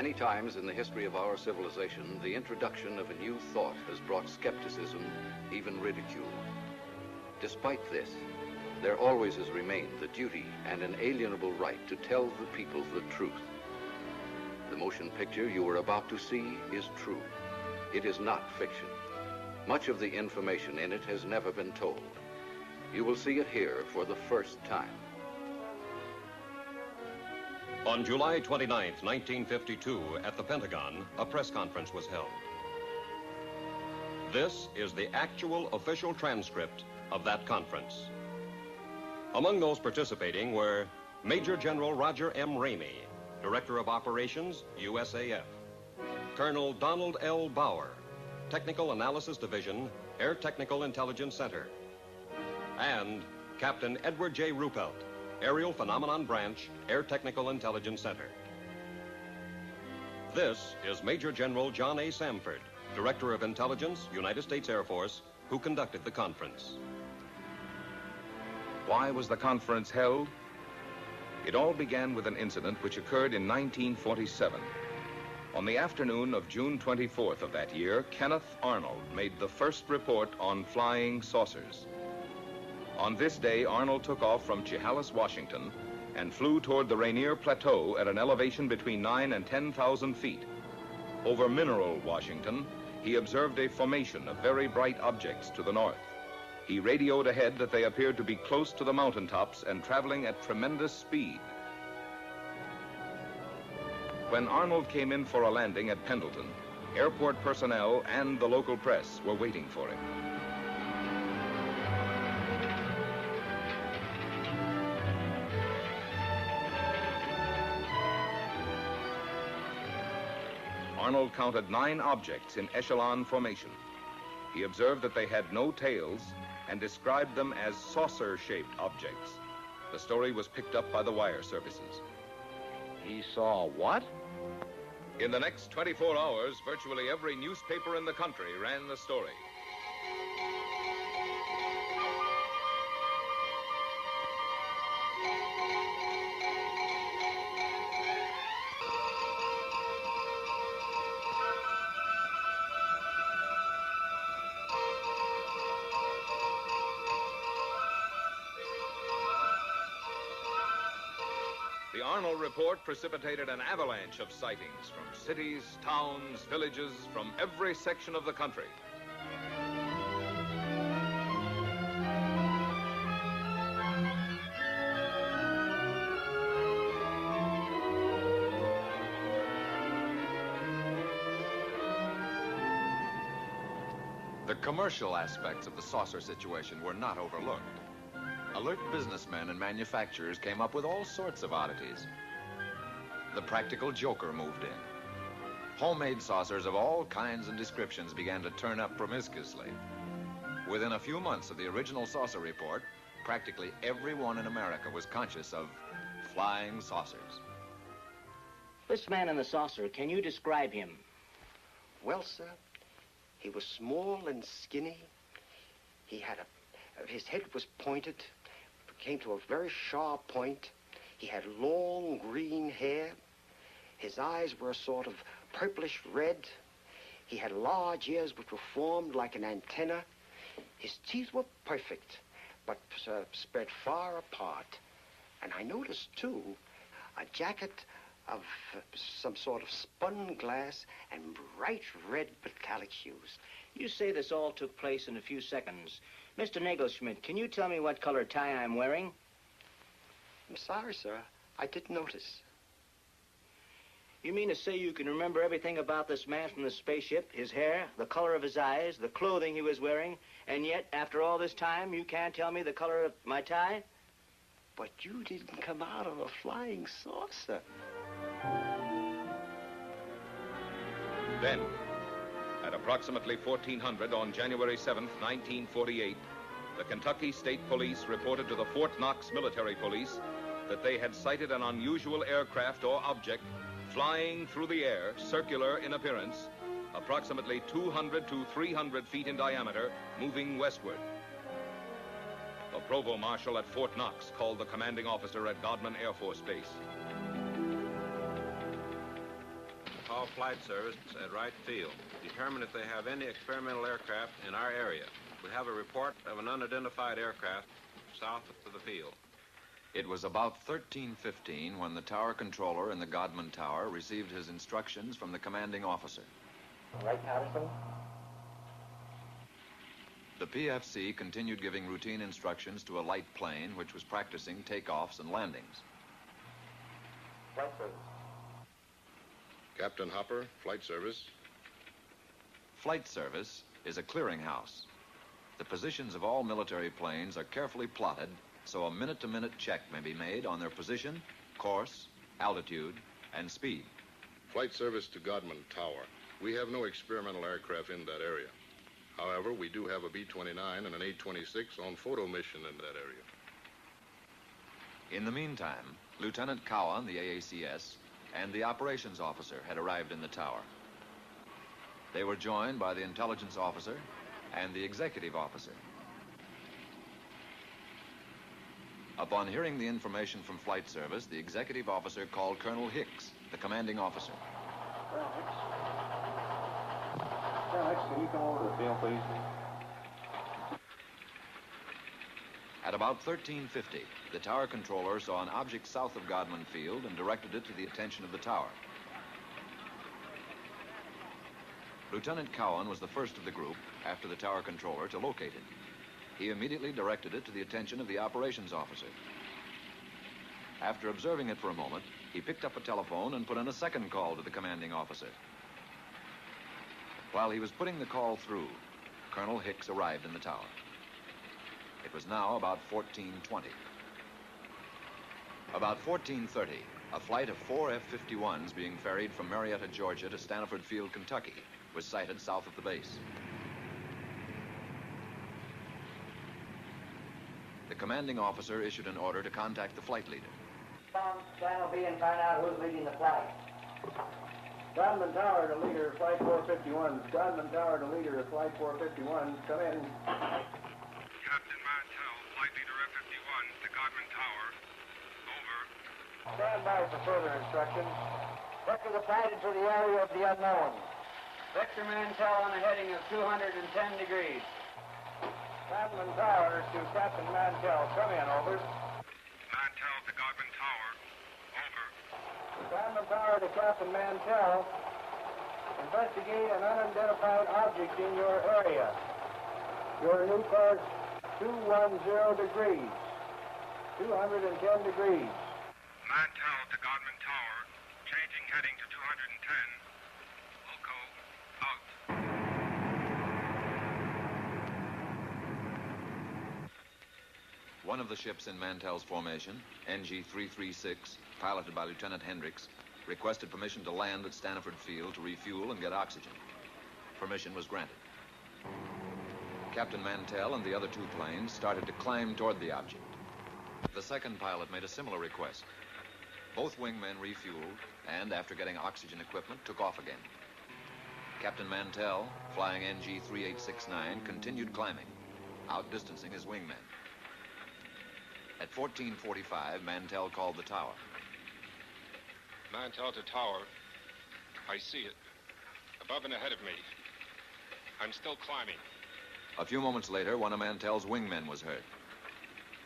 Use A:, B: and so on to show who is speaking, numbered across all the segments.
A: Many times in the history of our civilization, the introduction of a new thought has brought skepticism, even ridicule. Despite this, there always has remained the duty and inalienable right to tell the people the truth. The motion picture you are about to see is true. It is not fiction. Much of the information in it has never been told. You will see it here for the first time.
B: On July 29, 1952, at the Pentagon, a press conference was held. This is the actual official transcript of that conference. Among those participating were Major General Roger M. Ramey, Director of Operations, USAF; Colonel Donald L. Bauer, Technical Analysis Division, Air Technical Intelligence Center; and Captain Edward J. Ruppelt, Aerial Phenomenon Branch, Air Technical Intelligence Center. This is Major General John A. Samford, Director of Intelligence, United States Air Force, who conducted the conference.
C: Why was the conference held? It all began with an incident which occurred in 1947. On the afternoon of June 24th of that year, Kenneth Arnold made the first report on flying saucers. On this day, Arnold took off from Chehalis, Washington, and flew toward the Rainier Plateau at an elevation between 9,000 and 10,000 feet. Over Mineral, Washington, he observed a formation of very bright objects to the north. He radioed ahead that they appeared to be close to the mountaintops and traveling at tremendous speed. When Arnold came in for a landing at Pendleton, airport personnel and the local press were waiting for him. Arnold counted 9 objects in echelon formation. He observed that they had no tails and described them as saucer-shaped objects. The story was picked up by the wire services.
D: He saw what?
C: In the next 24 hours, virtually every newspaper in the country ran the story. The Arnold report precipitated an avalanche of sightings from cities, towns, villages, from every section of the country.
E: The commercial aspects of the saucer situation were not overlooked. Alert businessmen and manufacturers came up with all sorts of oddities. The practical joker moved in. Homemade saucers of all kinds and descriptions began to turn up promiscuously. Within a few months of the original saucer report, practically everyone in America was conscious of flying saucers.
F: This man in the saucer, can you describe him?
G: Well, sir, he was small and skinny. He had his head was pointed, came to a very sharp point. He had long green hair. His eyes were a sort of purplish red. He had large ears which were formed like an antenna. His teeth were perfect, but spread far apart. And I noticed, too, a jacket of some sort of spun glass and bright red metallic hues.
F: You say this all took place in a few seconds. Mr. Nagelschmidt, can you tell me what color tie I'm wearing?
G: I'm sorry, sir. I didn't notice.
F: You mean to say you can remember everything about this man from the spaceship, his hair, the color of his eyes, the clothing he was wearing, and yet, after all this time, you can't tell me the color of my tie?
G: But you didn't come out of a flying saucer.
C: Then, at approximately 1400 on January 7th, 1948, the Kentucky State Police reported to the Fort Knox Military Police that they had sighted an unusual aircraft or object flying through the air, circular in appearance, approximately 200 to 300 feet in diameter, moving westward. The provost marshal at Fort Knox called the commanding officer at Godman Air Force Base.
H: call Flight Service at Wright Field. Determine if they have any experimental aircraft in our area. We have a report of an unidentified aircraft south of the field.
E: It was about 13:15 when the tower controller in the Godman Tower received his instructions from the commanding officer.
G: Right, Patterson?
E: The PFC continued giving routine instructions to a light plane which was practicing takeoffs and landings.
G: Flight service.
I: Captain Hopper, Flight Service.
E: Flight Service is a clearinghouse. The positions of all military planes are carefully plotted so a minute-to-minute check may be made on their position, course, altitude, and speed.
I: Flight Service to Godman Tower. We have no experimental aircraft in that area. However, we do have a B-29 and an A-26 on photo mission in that area.
E: In the meantime, Lieutenant Cowan, the AACS, and the operations officer had arrived in the tower. They were joined by the intelligence officer and the executive officer. Upon hearing the information from Flight Service, the executive officer called Colonel Hicks, the commanding officer.
J: Colonel Hicks, can you come over to the field, please?
E: At about 13:50, the tower controller saw an object south of Godman Field and directed it to the attention of the tower. Lieutenant Cowan was the first of the group, after the tower controller, to locate it. He immediately directed it to the attention of the operations officer. After observing it for a moment, he picked up a telephone and put in a second call to the commanding officer. While he was putting the call through, Colonel Hicks arrived in the tower. It was now about 14:20. About 14:30, a flight of 4 F-51s being ferried from Marietta, Georgia to Stanford Field, Kentucky, was sighted south of the base. The commanding officer issued an order to contact the flight leader.
F: Channel B and find out who's leading the flight.
J: Godman Tower to leader, Flight 451. Godman Tower to leader, Flight 451. Come in.
K: Captain Mantell, Flight Leader F-51 to Godman Tower. Over.
J: Stand by for further instructions.
F: Vector the flight into the area of the unknown. Vector Mantell on a heading of 210 degrees.
J: Godman Tower to Captain Mantell. Come in, over.
K: Mantell to Godman Tower. Over.
J: Godman Tower to Captain Mantell. Investigate an unidentified object in your area. Your new course, 210 degrees. 210 degrees.
K: Mantell to Godman Tower. Changing heading to 210. Loco, out.
E: One of the ships in Mantell's formation, NG-336, piloted by Lieutenant Hendricks, requested permission to land at Stanford Field to refuel and get oxygen. Permission was granted. Captain Mantell and the other two planes started to climb toward the object. The second pilot made a similar request. Both wingmen refueled and, after getting oxygen equipment, took off again. Captain Mantell, flying NG-3869, continued climbing, outdistancing his wingmen. At 14:45, Mantell called the tower.
K: Mantell to Tower. I see it. Above and ahead of me. I'm still climbing.
E: A few moments later, one of Mantell's wingmen was heard.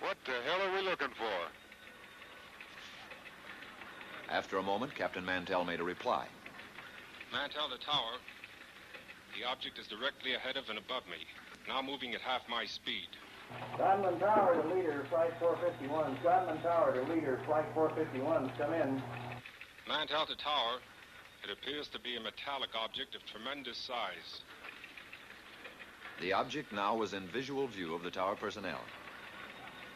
K: What the hell are we looking for?
E: After a moment, Captain Mantell made a reply.
K: Mantell to Tower. The object is directly ahead of and above me. Now moving at half my speed.
J: Godman Tower to leader, Flight 451. Godman Tower to leader, Flight 451. Come in.
K: Mantell to Tower. It appears to be a metallic object of tremendous size.
E: The object now was in visual view of the tower personnel.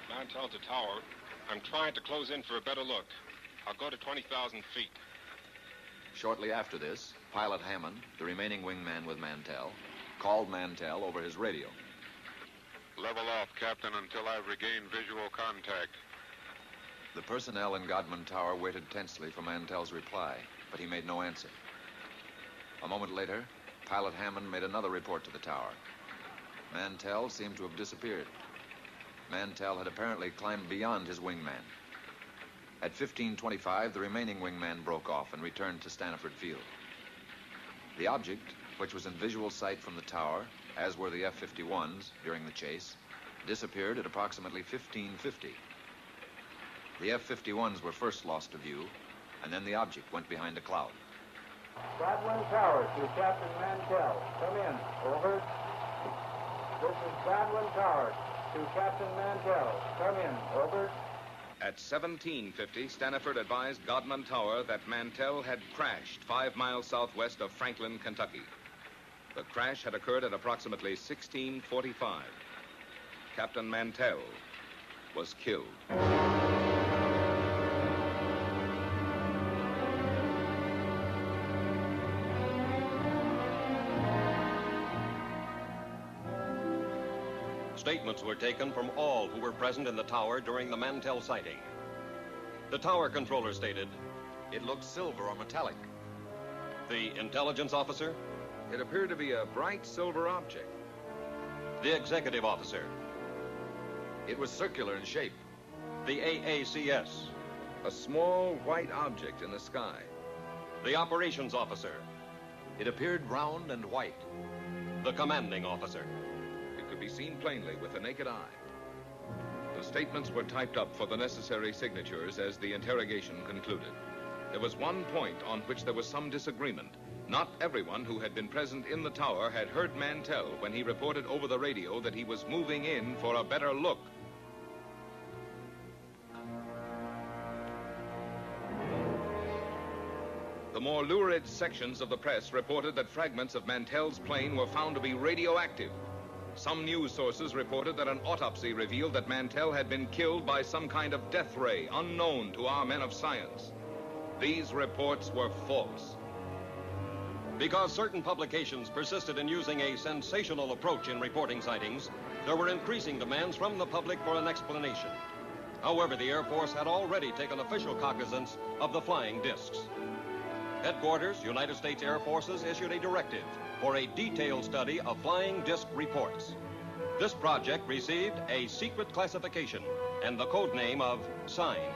K: Mantell to Tower. I'm trying to close in for a better look. I'll go to 20,000 feet.
E: Shortly after this, Pilot Hammond, the remaining wingman with Mantell, called Mantell over his radio.
K: Level off, Captain, until I've regained visual contact.
E: The personnel in Godman Tower waited tensely for Mantell's reply, but he made no answer. A moment later, Pilot Hammond made another report to the tower. Mantell seemed to have disappeared. Mantell had apparently climbed beyond his wingman. At 15:25, the remaining wingman broke off and returned to Stanford Field. The object, which was in visual sight from the tower, as were the F-51s during the chase, disappeared at approximately 1550. The F-51s were first lost to view, and then the object went behind a cloud.
J: Godwin Tower to Captain Mantell. Come in. Over. This is Godwin Tower to Captain Mantell. Come in. Over.
C: At 1750, Staniford advised Godman Tower that Mantell had crashed 5 miles southwest of Franklin, Kentucky. The crash had occurred at approximately 1645. Captain Mantell was killed.
B: Statements were taken from all who were present in the tower during the Mantell sighting. The tower controller stated,
E: It looked silver or metallic.
B: the intelligence officer,
C: It appeared to be a bright silver object.
B: the executive officer,
E: It was circular in shape.
B: the AACS,
C: A small white object in the sky.
B: the operations officer,
E: It appeared round and white.
B: the commanding officer.
C: It could be seen plainly with the naked eye. The statements were typed up for the necessary signatures as the interrogation concluded. There was one point on which there was some disagreement. Not everyone who had been present in the tower had heard Mantell when he reported over the radio that he was moving in for a better look. The more lurid sections of the press reported that fragments of Mantell's plane were found to be radioactive. Some news sources reported that an autopsy revealed that Mantell had been killed by some kind of death ray unknown to our men of science. These reports were false.
B: Because certain publications persisted in using a sensational approach in reporting sightings, there were increasing demands from the public for an explanation. However, the Air Force had already taken official cognizance of the flying discs. Headquarters, United States Air Forces, issued a directive for a detailed study of flying disc reports. This project received a secret classification and the code name of SIGN.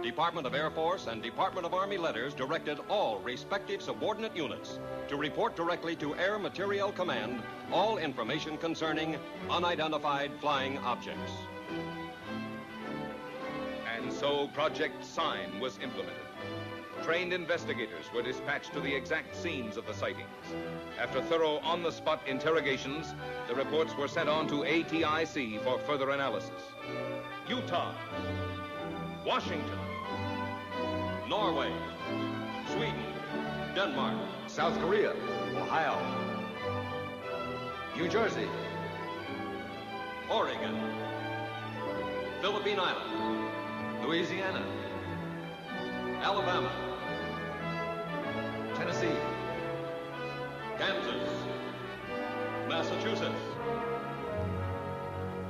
B: Department of Air Force and Department of Army letters directed all respective subordinate units to report directly to Air Materiel Command all information concerning unidentified flying objects.
C: And so Project SIGN was implemented. Trained investigators were dispatched to the exact scenes of the sightings. After thorough on-the-spot interrogations, the reports were sent on to ATIC for further analysis. Utah, Washington,
B: Norway, Sweden, Denmark,
E: South Korea,
B: Ohio,
E: New Jersey,
B: Oregon, Philippine Island,
E: Louisiana,
B: Alabama,
E: Tennessee,
B: Kansas, Massachusetts.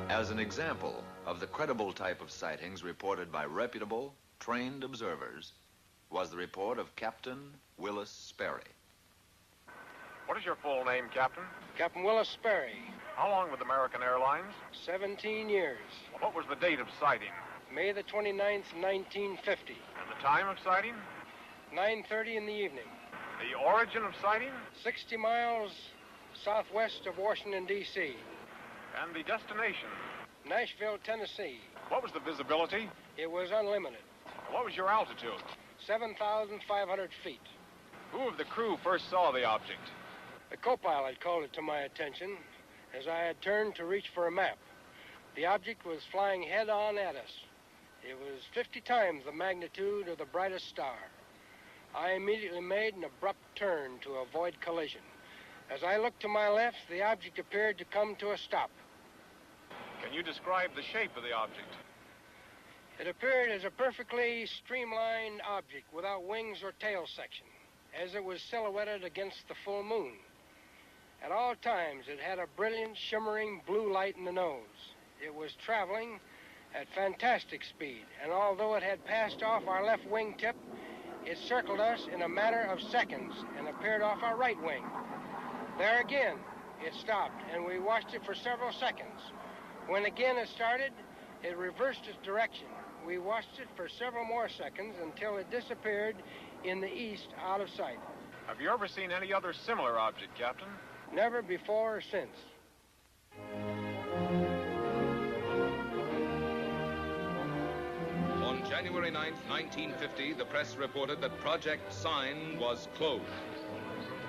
E: As an example of the credible type of sightings reported by reputable, trained observers was the report of Captain Willis Sperry.
K: What is your full name, Captain?
L: Captain Willis Sperry,
K: How long with American Airlines?
L: 17 years.
K: What was the date of sighting?
L: May the 29th, 1950.
K: And the time of sighting?
L: 9:30 in the evening.
K: The origin of sighting?
L: 60 miles southwest of Washington, D.C.
K: And the destination?
L: Nashville, Tennessee.
K: What was the visibility?
L: It was unlimited.
K: And what was your altitude?
L: 7,500 feet.
K: Who of the crew first saw the object?
L: The co-pilot called it to my attention as I had turned to reach for a map. The object was flying head-on at us. It was 50 times the magnitude of the brightest star. I immediately made an abrupt turn to avoid collision. As I looked to my left, the object appeared to come to a stop.
K: Can you describe the shape of the object?
L: It appeared as a perfectly streamlined object without wings or tail section, as it was silhouetted against the full moon. At all times, it had a brilliant, shimmering blue light in the nose. It was traveling at fantastic speed, and although it had passed off our left wingtip, it circled us in a matter of seconds and appeared off our right wing. There again, it stopped, and we watched it for several seconds. When again it started, it reversed its direction. We watched it for several more seconds until it disappeared in the east out of sight.
K: Have you ever seen any other similar object, Captain?
L: Never before or since.
C: On January 9th, 1950, the press reported that Project Sign was closed.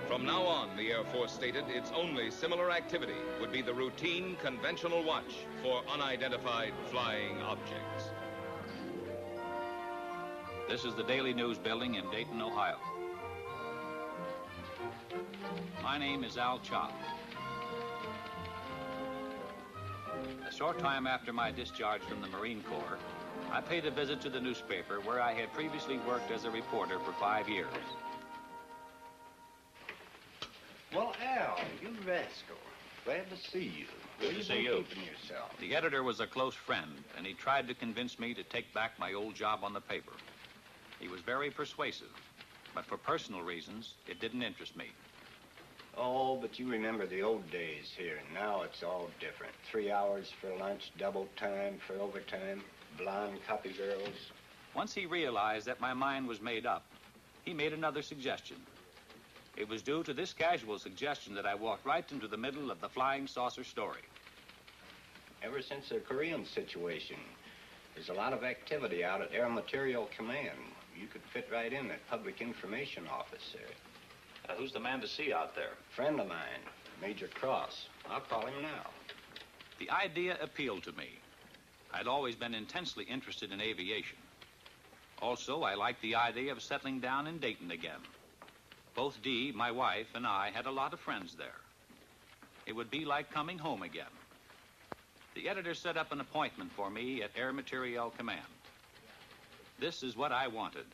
C: From now on, the Air Force stated its only similar activity would be the routine conventional watch for unidentified flying objects.
M: This is the Daily News building in Dayton, Ohio. My name is Al Chop. A short time after my discharge from the Marine Corps, I paid a visit to the newspaper where I had previously worked as a reporter for 5 years.
N: Well, Al, you rascal. Glad to see you.
M: Good to see you.
N: Keeping yourself?
M: The editor was a close friend, and he tried to convince me to take back my old job on the paper. He was very persuasive, but for personal reasons, it didn't interest me.
F: Oh, but you remember the old days here. Now it's all different. 3 hours for lunch, double time for overtime, blonde copy girls.
M: Once he realized that my mind was made up, he made another suggestion. It was due to this casual suggestion that I walked right into the middle of the flying saucer story.
F: Ever since the Korean situation, there's a lot of activity out at Air Material Command. You could fit right in that public information office there.
M: Who's the man to see out there?
F: Friend of mine, Major Cross. I'll call him now.
M: The idea appealed to me. I'd always been intensely interested in aviation. Also, I liked the idea of settling down in Dayton again. Both Dee, my wife, and I had a lot of friends there. It would be like coming home again. The editor set up an appointment for me at Air Materiel Command. This is what I wanted,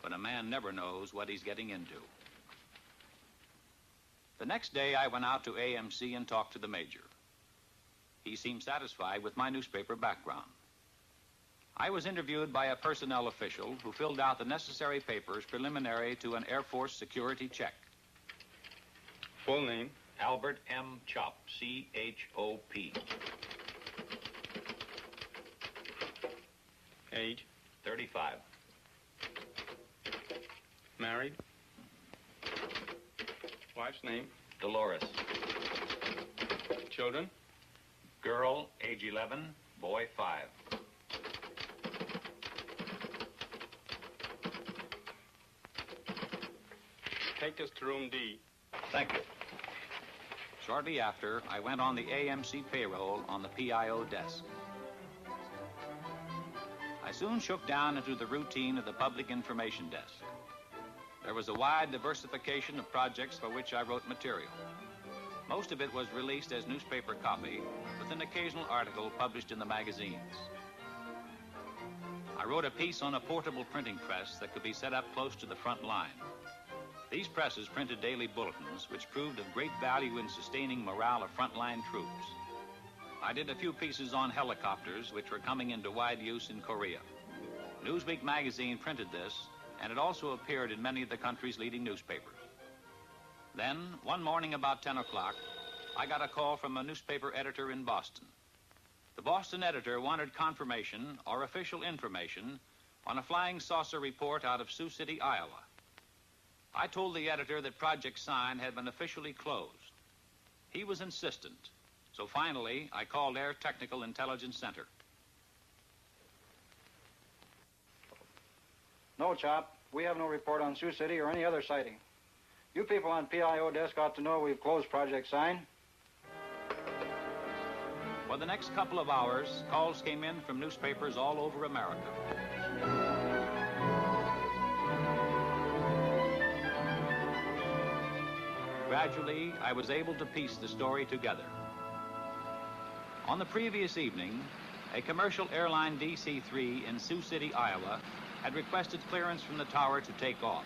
M: but a man never knows what he's getting into. The next day, I went out to AMC and talked to the major. He seemed satisfied with my newspaper background. I was interviewed by a personnel official who filled out the necessary papers preliminary to an Air Force security check.
K: Full name?
M: Albert M. Chop, C-H-O-P.
K: Age?
M: 35.
K: Married? Wife's name?
M: Dolores.
K: Children?
M: Girl, age 11, boy 5.
K: Take us to room D.
M: Thank you. Shortly after, I went on the AMC payroll on the PIO desk. I soon shook down into the routine of the public information desk. There was a wide diversification of projects for which I wrote material. Most of it was released as newspaper copy, with an occasional article published in the magazines. I wrote a piece on a portable printing press that could be set up close to the front line. These presses printed daily bulletins, which proved of great value in sustaining morale of frontline troops. I did a few pieces on helicopters, which were coming into wide use in Korea. Newsweek magazine printed this, and it also appeared in many of the country's leading newspapers. Then, one morning about 10 o'clock, I got a call from a newspaper editor in Boston. The Boston editor wanted confirmation or official information on a flying saucer report out of Sioux City, Iowa. I told the editor that Project Sign had been officially closed. He was insistent, so finally I called Air Technical Intelligence Center.
J: No, Chop. We have no report on Sioux City or any other sighting. You people on PIO desk ought to know we've closed Project Sign.
M: For the next couple of hours, calls came in from newspapers all over America. Gradually, I was able to piece the story together. On the previous evening, a commercial airline DC-3 in Sioux City, Iowa, had requested clearance from the tower to take off.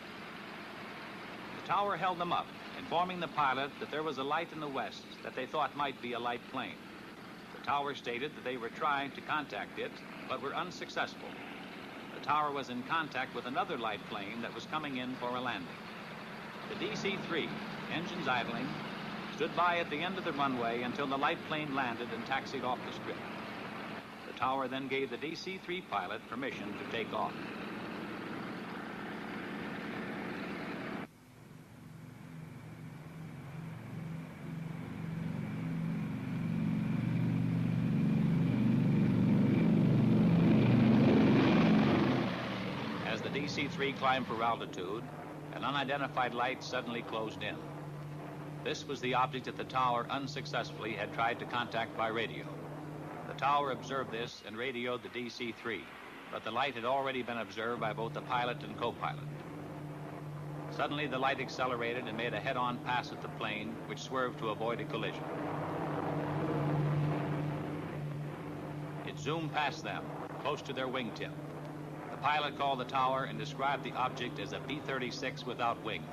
M: The tower held them up, informing the pilot that there was a light in the west that they thought might be a light plane. The tower stated that they were trying to contact it, but were unsuccessful. The tower was in contact with another light plane that was coming in for a landing. The DC-3, engines idling, stood by at the end of the runway until the light plane landed and taxied off the strip. The tower then gave the DC-3 pilot permission to take off. DC-3 climbed for altitude, an unidentified light suddenly closed in. This was the object that the tower unsuccessfully had tried to contact by radio. The tower observed this and radioed the DC-3, but the light had already been observed by both the pilot and co-pilot. Suddenly, the light accelerated and made a head-on pass at the plane, which swerved to avoid a collision. It zoomed past them, close to their wingtip. The pilot called the tower and described the object as a B-36 without wings.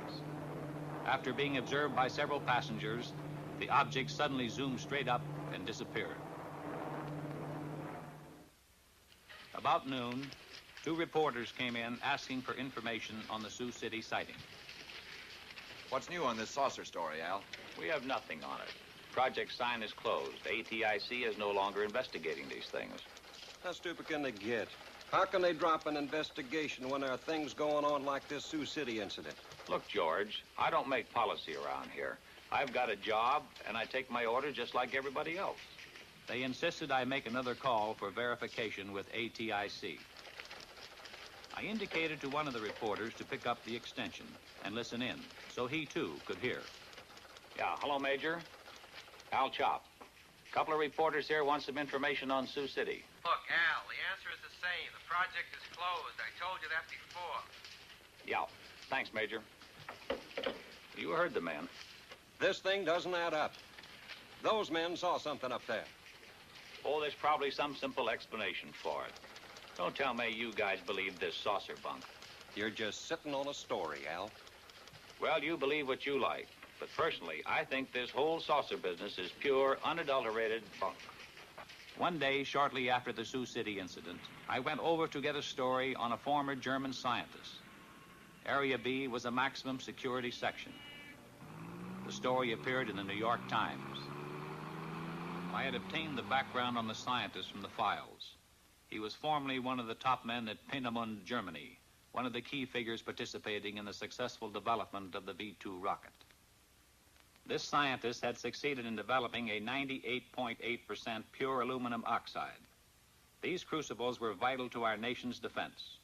M: After being observed by several passengers, the object suddenly zoomed straight up and disappeared. About noon, 2 reporters came in asking for information on the Sioux City sighting.
E: What's new on this saucer story, Al?
M: We have nothing on it. Project Sign is closed. ATIC is no longer investigating these things.
O: How stupid can they get? How can they drop an investigation when there are things going on like this Sioux City incident?
M: Look, George, I don't make policy around here. I've got a job, and I take my orders just like everybody else. They insisted I make another call for verification with ATIC. I indicated to one of the reporters to pick up the extension and listen in, so he, too, could hear. Yeah, hello, Major. Al Chop. A couple of reporters here want some information on Sioux City.
P: Look, Al, the answer is the same. The project is closed. I told you that before.
M: Yeah, thanks, Major. You heard the man.
O: This thing doesn't add up. Those men saw something up there.
M: Oh, there's probably some simple explanation for it. Don't tell me you guys believe this saucer bunk.
O: You're just sitting on a story, Al.
M: Well, you believe what you like. But personally, I think this whole saucer business is pure, unadulterated bunk. One day, shortly after the Sioux City incident, I went over to get a story on a former German scientist. Area B was a maximum security section. The story appeared in the New York Times. I had obtained the background on the scientist from the files. He was formerly one of the top men at Peenemünde, Germany, one of the key figures participating in the successful development of the V-2 rocket. This scientist had succeeded in developing a 98.8% pure aluminum oxide. These crucibles were vital to our nation's defense.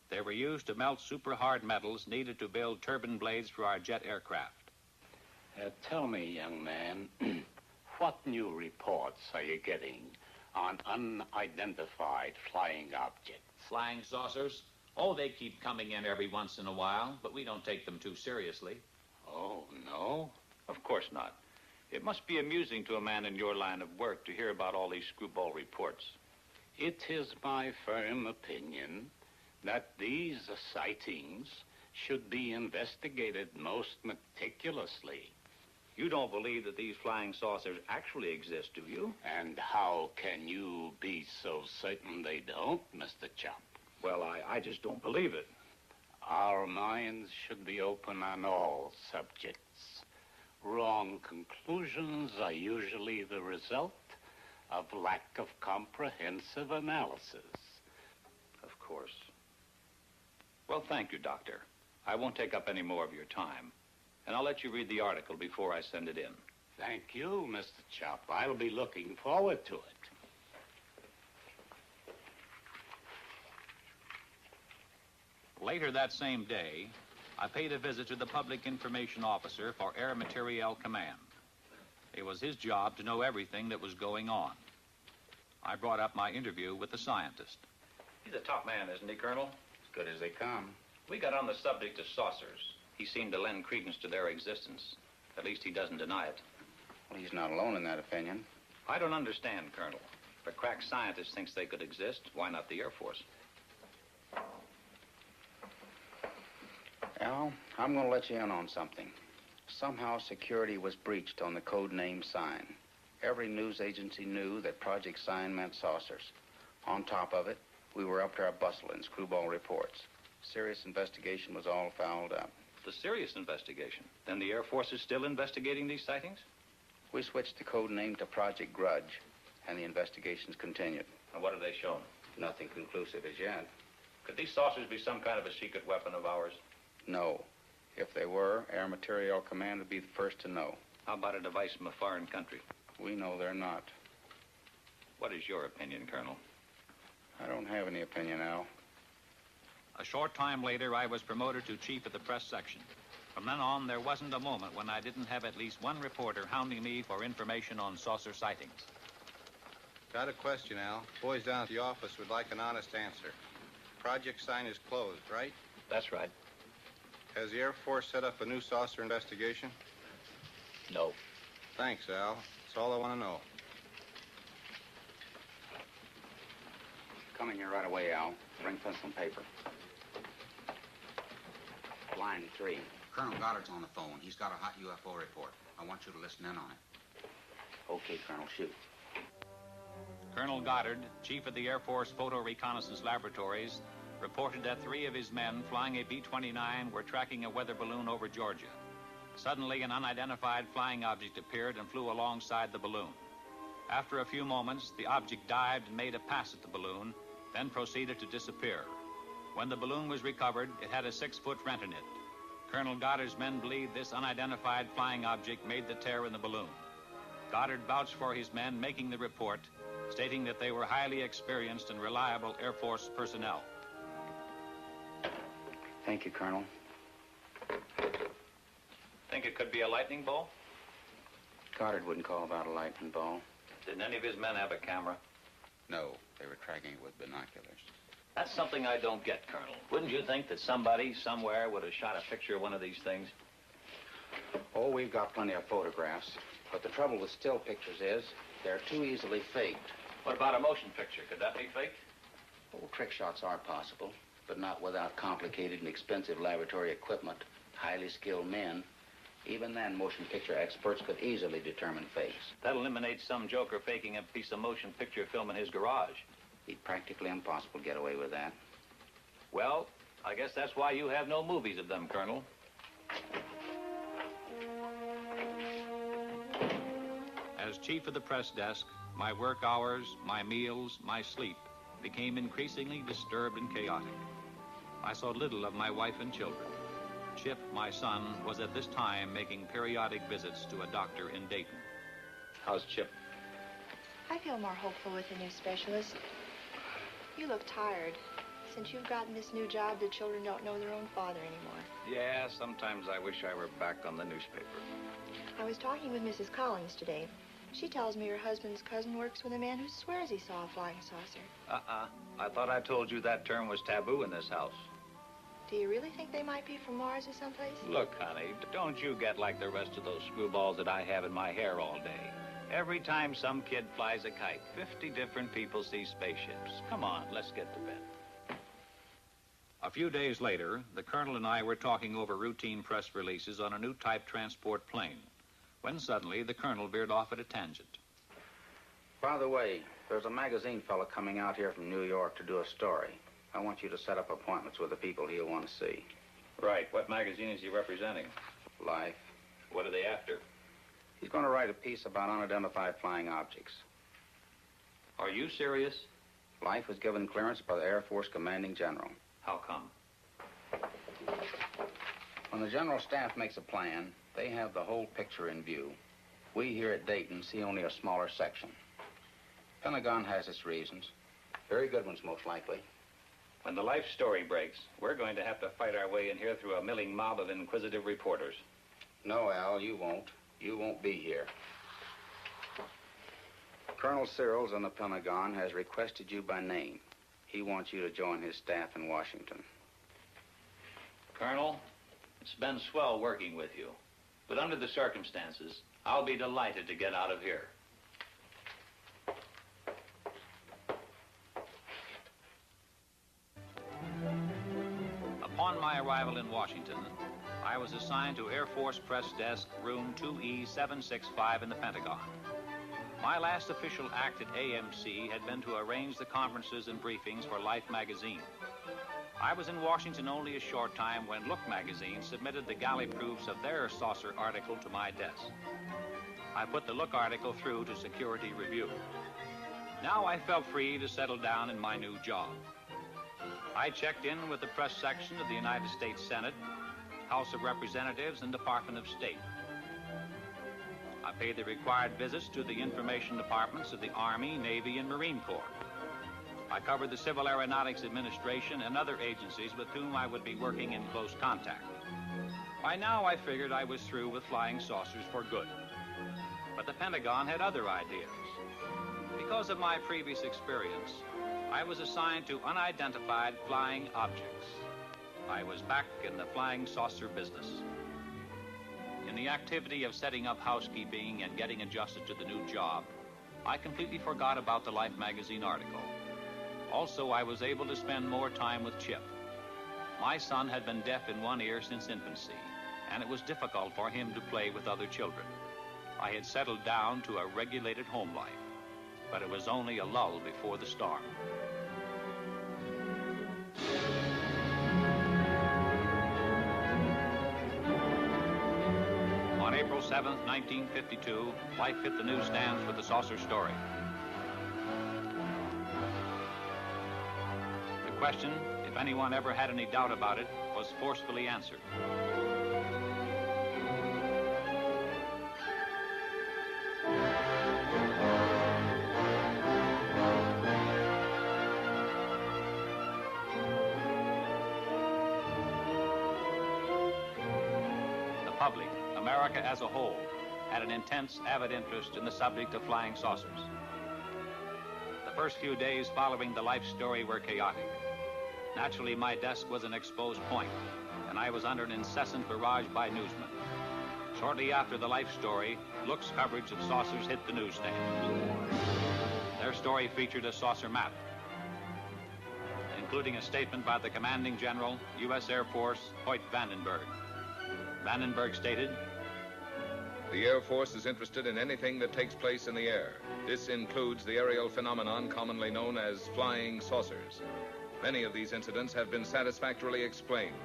M: They were used to melt super-hard metals needed to build turbine blades for our jet aircraft.
Q: Tell me, young man, what new reports are you getting on unidentified flying objects?
M: Flying saucers? Oh, they keep coming in every once in a while, but we don't take them too seriously.
Q: Oh, no?
M: Of course not. It must be amusing to a man in your line of work to hear about all these screwball reports.
Q: It is my firm opinion that these sightings should be investigated most meticulously.
M: You don't believe that these flying saucers actually exist, do you?
Q: And how can you be so certain they don't, Mr. Chop?
M: Well, I just don't believe it.
Q: Our minds should be open on all subjects. Wrong conclusions are usually the result of lack of comprehensive analysis.
M: Of course. Well, thank you, Doctor. I won't take up any more of your time. And I'll let you read the article before I send it in.
Q: Thank you, Mr. Chop. I'll be looking forward to it.
M: Later that same day, I paid a visit to the Public Information Officer for Air Materiel Command. It was his job to know everything that was going on. I brought up my interview with the scientist. He's a top man, isn't he, Colonel?
Q: As good as they come.
M: We got on the subject of saucers. He seemed to lend credence to their existence. At least he doesn't deny it.
R: Well, he's not alone in that opinion.
M: I don't understand, Colonel. If a crack scientist thinks they could exist, why not the Air Force?
R: Al, I'm going to let you in on something. Somehow security was breached on the code name Sign. Every news agency knew that Project Sign meant saucers. On top of it, we were up to our bustle in screwball reports. Serious investigation was all fouled up.
M: The serious investigation? Then the Air Force is still investigating these sightings?
R: We switched the code name to Project Grudge, and the investigations continued.
M: And what have they shown?
R: Nothing conclusive as yet.
M: Could these saucers be some kind of a secret weapon of ours?
R: No. If they were, Air Materiel Command would be the first to know.
M: How about a device from a foreign country?
R: We know they're not.
M: What is your opinion, Colonel?
R: I don't have any opinion, Al.
M: A short time later, I was promoted to chief of the press section. From then on, there wasn't a moment when I didn't have at least one reporter hounding me for information on saucer sightings.
H: Got a question, Al. Boys down at the office would like an honest answer. Project sign is closed, right?
M: That's right.
H: Has the Air Force set up a new saucer investigation?
M: No.
H: Thanks, Al. That's all I want to know.
R: Coming here right away, Al. Bring pencil and paper. Line 3.
S: Colonel Goddard's on the phone. He's got a hot UFO report. I want you to listen in on it.
R: Okay, Colonel, shoot.
M: Colonel Goddard, chief of the Air Force Photo Reconnaissance Laboratories, reported that 3 of his men flying a B-29 were tracking a weather balloon over Georgia. Suddenly, an unidentified flying object appeared and flew alongside the balloon. After a few moments, the object dived and made a pass at the balloon, then proceeded to disappear. When the balloon was recovered, it had a 6-foot rent in it. Colonel Goddard's men believed this unidentified flying object made the tear in the balloon. Goddard vouched for his men making the report, stating that they were highly experienced and reliable Air Force personnel.
R: Thank you, Colonel.
M: Think it could be a lightning bolt?
R: Goddard wouldn't call that a lightning bolt.
M: Didn't any of his men have a camera?
S: No, they were tracking it with binoculars.
M: That's something I don't get, Colonel. Wouldn't you think that somebody, somewhere, would have shot a picture of one of these things?
R: Oh, we've got plenty of photographs. But the trouble with still pictures is they're too easily faked.
M: What about a motion picture? Could that be faked?
R: Oh, trick shots are possible, but not without complicated and expensive laboratory equipment, highly skilled men. Even then, motion picture experts could easily determine fakes.
M: That eliminates some joker faking a piece of motion picture film in his garage.
R: It'd be practically impossible to get away with that.
M: Well, I guess that's why you have no movies of them, Colonel. As chief of the press desk, my work hours, my meals, my sleep became increasingly disturbed and chaotic. I saw little of my wife and children. Chip, my son, was at this time making periodic visits to a doctor in Dayton. How's Chip?
T: I feel more hopeful with the new specialist. You look tired. Since you've gotten this new job, the children don't know their own father anymore.
M: Yeah, sometimes I wish I were back on the newspaper.
T: I was talking with Mrs. Collins today. She tells me her husband's cousin works with a man who swears he saw a flying saucer.
M: I thought I told you that term was taboo in this house.
T: Do you really think they might be from Mars or someplace?
M: Look, honey, don't you get like the rest of those screwballs that I have in my hair all day. Every time some kid flies a kite, 50 different people see spaceships. Come on, let's get to bed. A few days later, the colonel and I were talking over routine press releases on a new type transport plane, when suddenly the colonel veered off at a tangent.
R: By the way, there's a magazine fellow coming out here from New York to do a story. I want you to set up appointments with the people he'll want to see.
M: Right. What magazine is he representing?
R: Life.
M: What are they after?
R: He's going to write a piece about unidentified flying objects.
M: Are you serious?
R: Life was given clearance by the Air Force Commanding General.
M: How come?
R: When the General Staff makes a plan, they have the whole picture in view. We here at Dayton see only a smaller section. Pentagon has its reasons. Very good ones, most likely.
M: When the Life story breaks, we're going to have to fight our way in here through a milling mob of inquisitive reporters.
R: No, Al, you won't. You won't be here. Colonel Searles in the Pentagon has requested you by name. He wants you to join his staff in Washington.
M: Colonel, it's been swell working with you. But under the circumstances, I'll be delighted to get out of here. Upon my arrival in Washington, I was assigned to Air Force Press Desk, room 2E765 in the Pentagon. My last official act at AMC had been to arrange the conferences and briefings for Life magazine. I was in Washington only a short time when Look magazine submitted the galley proofs of their saucer article to my desk. I put the Look article through to security review. Now I felt free to settle down in my new job. I checked in with the press section of the United States Senate, House of Representatives, and Department of State. I paid the required visits to the information departments of the Army, Navy, and Marine Corps. I covered the Civil Aeronautics Administration and other agencies with whom I would be working in close contact. By now, I figured I was through with flying saucers for good. But the Pentagon had other ideas. Because of my previous experience, I was assigned to unidentified flying objects. I was back in the flying saucer business. In the activity of setting up housekeeping and getting adjusted to the new job, I completely forgot about the Life magazine article. Also, I was able to spend more time with Chip. My son had been deaf in one ear since infancy, and it was difficult for him to play with other children. I had settled down to a regulated home life, but it was only a lull before the storm. On April 7th, 1952, Life hit the newsstands with the saucer story. The question, if anyone ever had any doubt about it, was forcefully answered. The public, America as a whole, had an intense, avid interest in the subject of flying saucers. The first few days following the Life story were chaotic. Naturally, my desk was an exposed point, and I was under an incessant barrage by newsmen. Shortly after the Life story, Look's coverage of saucers hit the newsstand. Their story featured a saucer map, including a statement by the commanding general, U.S. Air Force, Hoyt Vandenberg. Vandenberg stated,
C: "The Air Force is interested in anything that takes place in the air. This includes the aerial phenomenon commonly known as flying saucers. Many of these incidents have been satisfactorily explained.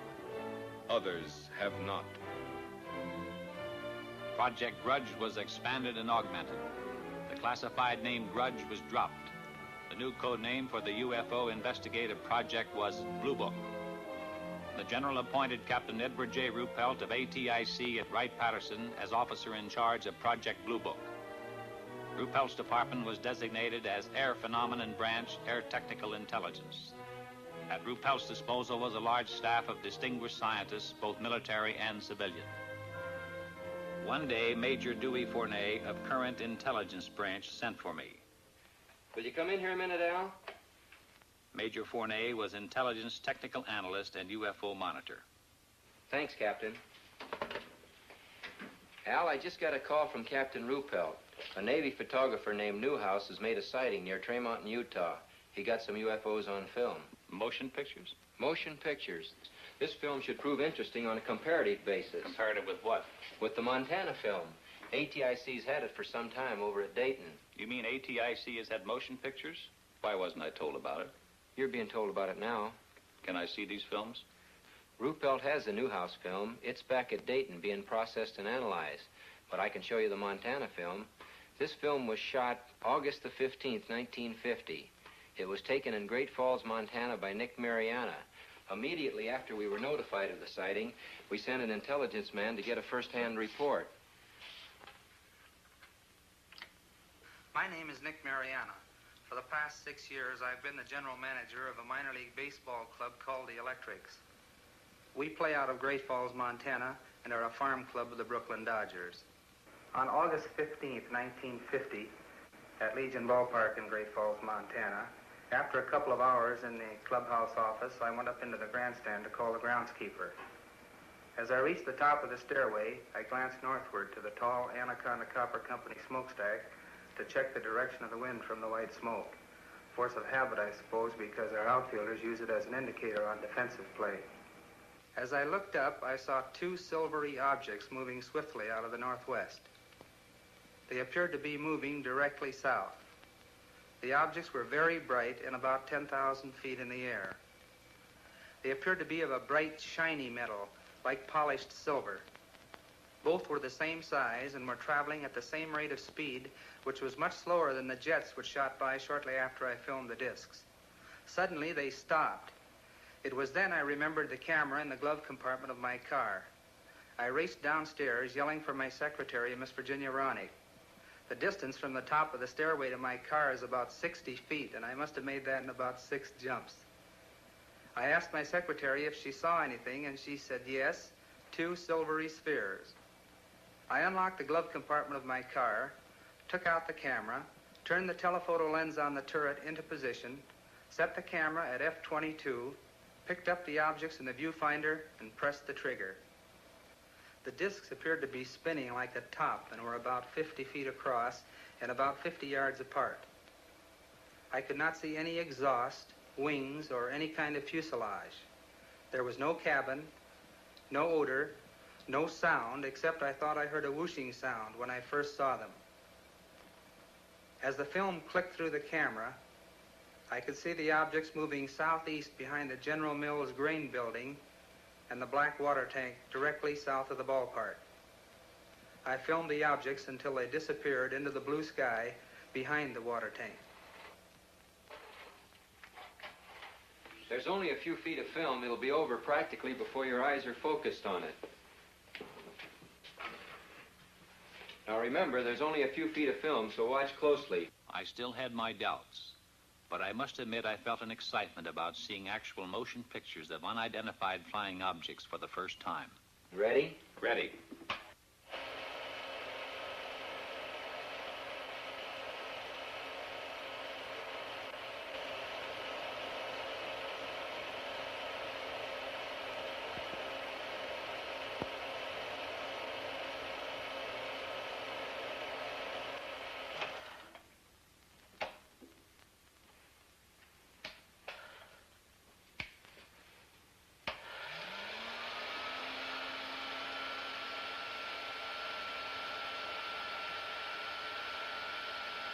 C: Others have not."
M: Project Grudge was expanded and augmented. The classified name Grudge was dropped. The new code name for the UFO investigative project was Blue Book. The general appointed Captain Edward J. Ruppelt of ATIC at Wright-Patterson as officer in charge of Project Blue Book. Ruppelt's department was designated as Air Phenomenon Branch, Air Technical Intelligence. At Ruppelt's disposal was a large staff of distinguished scientists, both military and civilian. One day, Major Dewey Fournay of Current Intelligence Branch sent for me.
U: "Will you come in here a minute, Al?"
M: Major Fournay was intelligence technical analyst and UFO monitor.
U: "Thanks, Captain." "Al, I just got a call from Captain Ruppelt. A Navy photographer named Newhouse has made a sighting near Tremont in Utah. He got some UFOs on film."
M: Motion pictures?
U: Motion pictures. This film should prove interesting on a comparative basis.
M: Comparative with what?
U: With the Montana film. ATIC's had it for some time over at Dayton.
M: You mean ATIC has had motion pictures? Why wasn't I told about it?
U: You're being told about it now.
M: Can I see these films?
U: Ruppelt has the Newhouse film. It's back at Dayton being processed and analyzed. But I can show you the Montana film. This film was shot August the 15th, 1950. It was taken in Great Falls, Montana by Nick Mariana. Immediately after we were notified of the sighting, we sent an intelligence man to get a first-hand report.
V: My name is Nick Mariana. For the past 6 years, I've been the general manager of a minor league baseball club called the Electrics. We play out of Great Falls, Montana, and are a farm club of the Brooklyn Dodgers. On August 15th, 1950, at Legion Ballpark in Great Falls, Montana, after a couple of hours in the clubhouse office, I went up into the grandstand to call the groundskeeper. As I reached the top of the stairway, I glanced northward to the tall Anaconda Copper Company smokestack to check the direction of the wind from the white smoke. Force of habit, I suppose, because our outfielders use it as an indicator on defensive play. As I looked up, I saw two silvery objects moving swiftly out of the northwest. They appeared to be moving directly south. The objects were very bright and about 10,000 feet in the air. They appeared to be of a bright, shiny metal, like polished silver. Both were the same size and were traveling at the same rate of speed, which was much slower than the jets which shot by shortly after I filmed the discs. Suddenly, they stopped. It was then I remembered the camera in the glove compartment of my car. I raced downstairs, yelling for my secretary, Miss Virginia Ronick. The distance from the top of the stairway to my car is about 60 feet, and I must have made that in about 6 jumps. I asked my secretary if she saw anything, and she said yes, 2 silvery spheres. I unlocked the glove compartment of my car, took out the camera, turned the telephoto lens on the turret into position, set the camera at f/22, picked up the objects in the viewfinder, and pressed the trigger. The discs appeared to be spinning like a top and were about 50 feet across and about 50 yards apart. I could not see any exhaust, wings, or any kind of fuselage. There was no cabin, no odor, no sound, except I thought I heard a whooshing sound when I first saw them. As the film clicked through the camera, I could see the objects moving southeast behind the General Mills grain building and the black water tank directly south of the ballpark. I filmed the objects until they disappeared into the blue sky behind the water tank.
U: There's only a few feet of film. It'll be over practically before your eyes are focused on it. Now remember, there's only a few feet of film, so watch closely.
M: I still had my doubts, but I must admit I felt an excitement about seeing actual motion pictures of unidentified flying objects for the first time.
U: Ready?
M: Ready.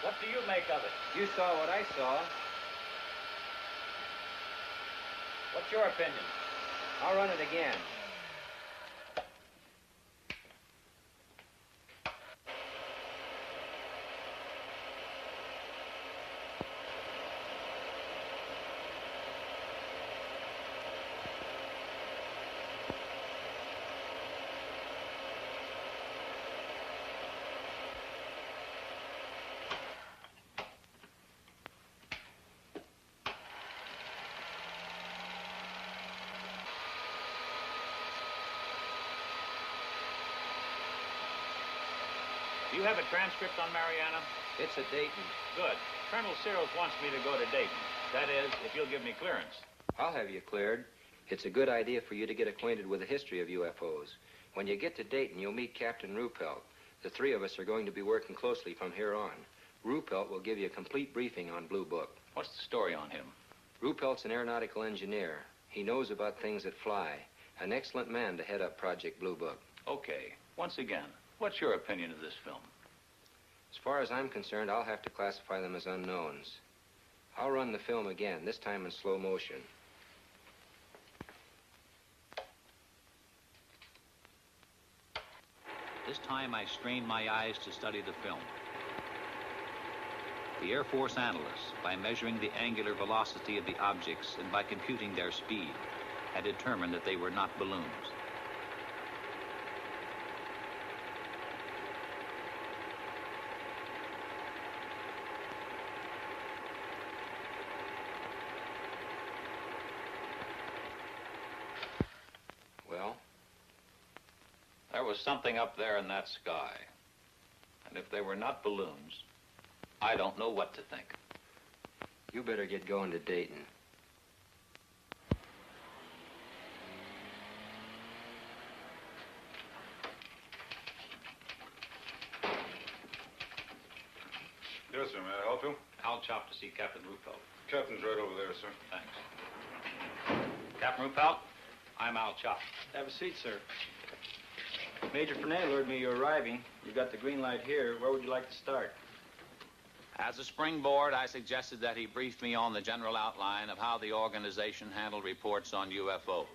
A: What do you make of it?
U: You saw what I saw.
A: What's your opinion?
U: I'll run it again.
A: Do you have a transcript on Mariana?
U: It's at Dayton.
A: Good. Colonel Searles wants me to go to Dayton. That is, if you'll give me clearance.
U: I'll have you cleared. It's a good idea for you to get acquainted with the history of UFOs. When you get to Dayton, you'll meet Captain Ruppelt. The 3 of us are going to be working closely from here on. Ruppelt will give you a complete briefing on Blue Book.
A: What's the story on him?
U: Ruppelt's an aeronautical engineer. He knows about things that fly. An excellent man to head up Project Blue Book.
A: Okay. Once again, what's your opinion of this film?
U: As far as I'm concerned, I'll have to classify them as unknowns. I'll run the film again, this time in slow motion.
M: This time I strained my eyes to study the film. The Air Force analysts, by measuring the angular velocity of the objects and by computing their speed, had determined that they were not balloons.
U: Well?
A: There was something up there in that sky. And if they were not balloons, I don't know what to think.
U: You better get going to Dayton.
K: Yes, sir. May I help you?
A: I'll chop to see Captain Ruppelt.
K: Captain's right over there, sir.
A: Thanks. Captain Ruppelt, I'm Al Chop.
D: Have a seat, sir. Major Fernay lured me you're arriving. You've got the green light here. Where would you like to start?
M: As a springboard, I suggested that he brief me on the general outline of how the organization handled reports on UFOs.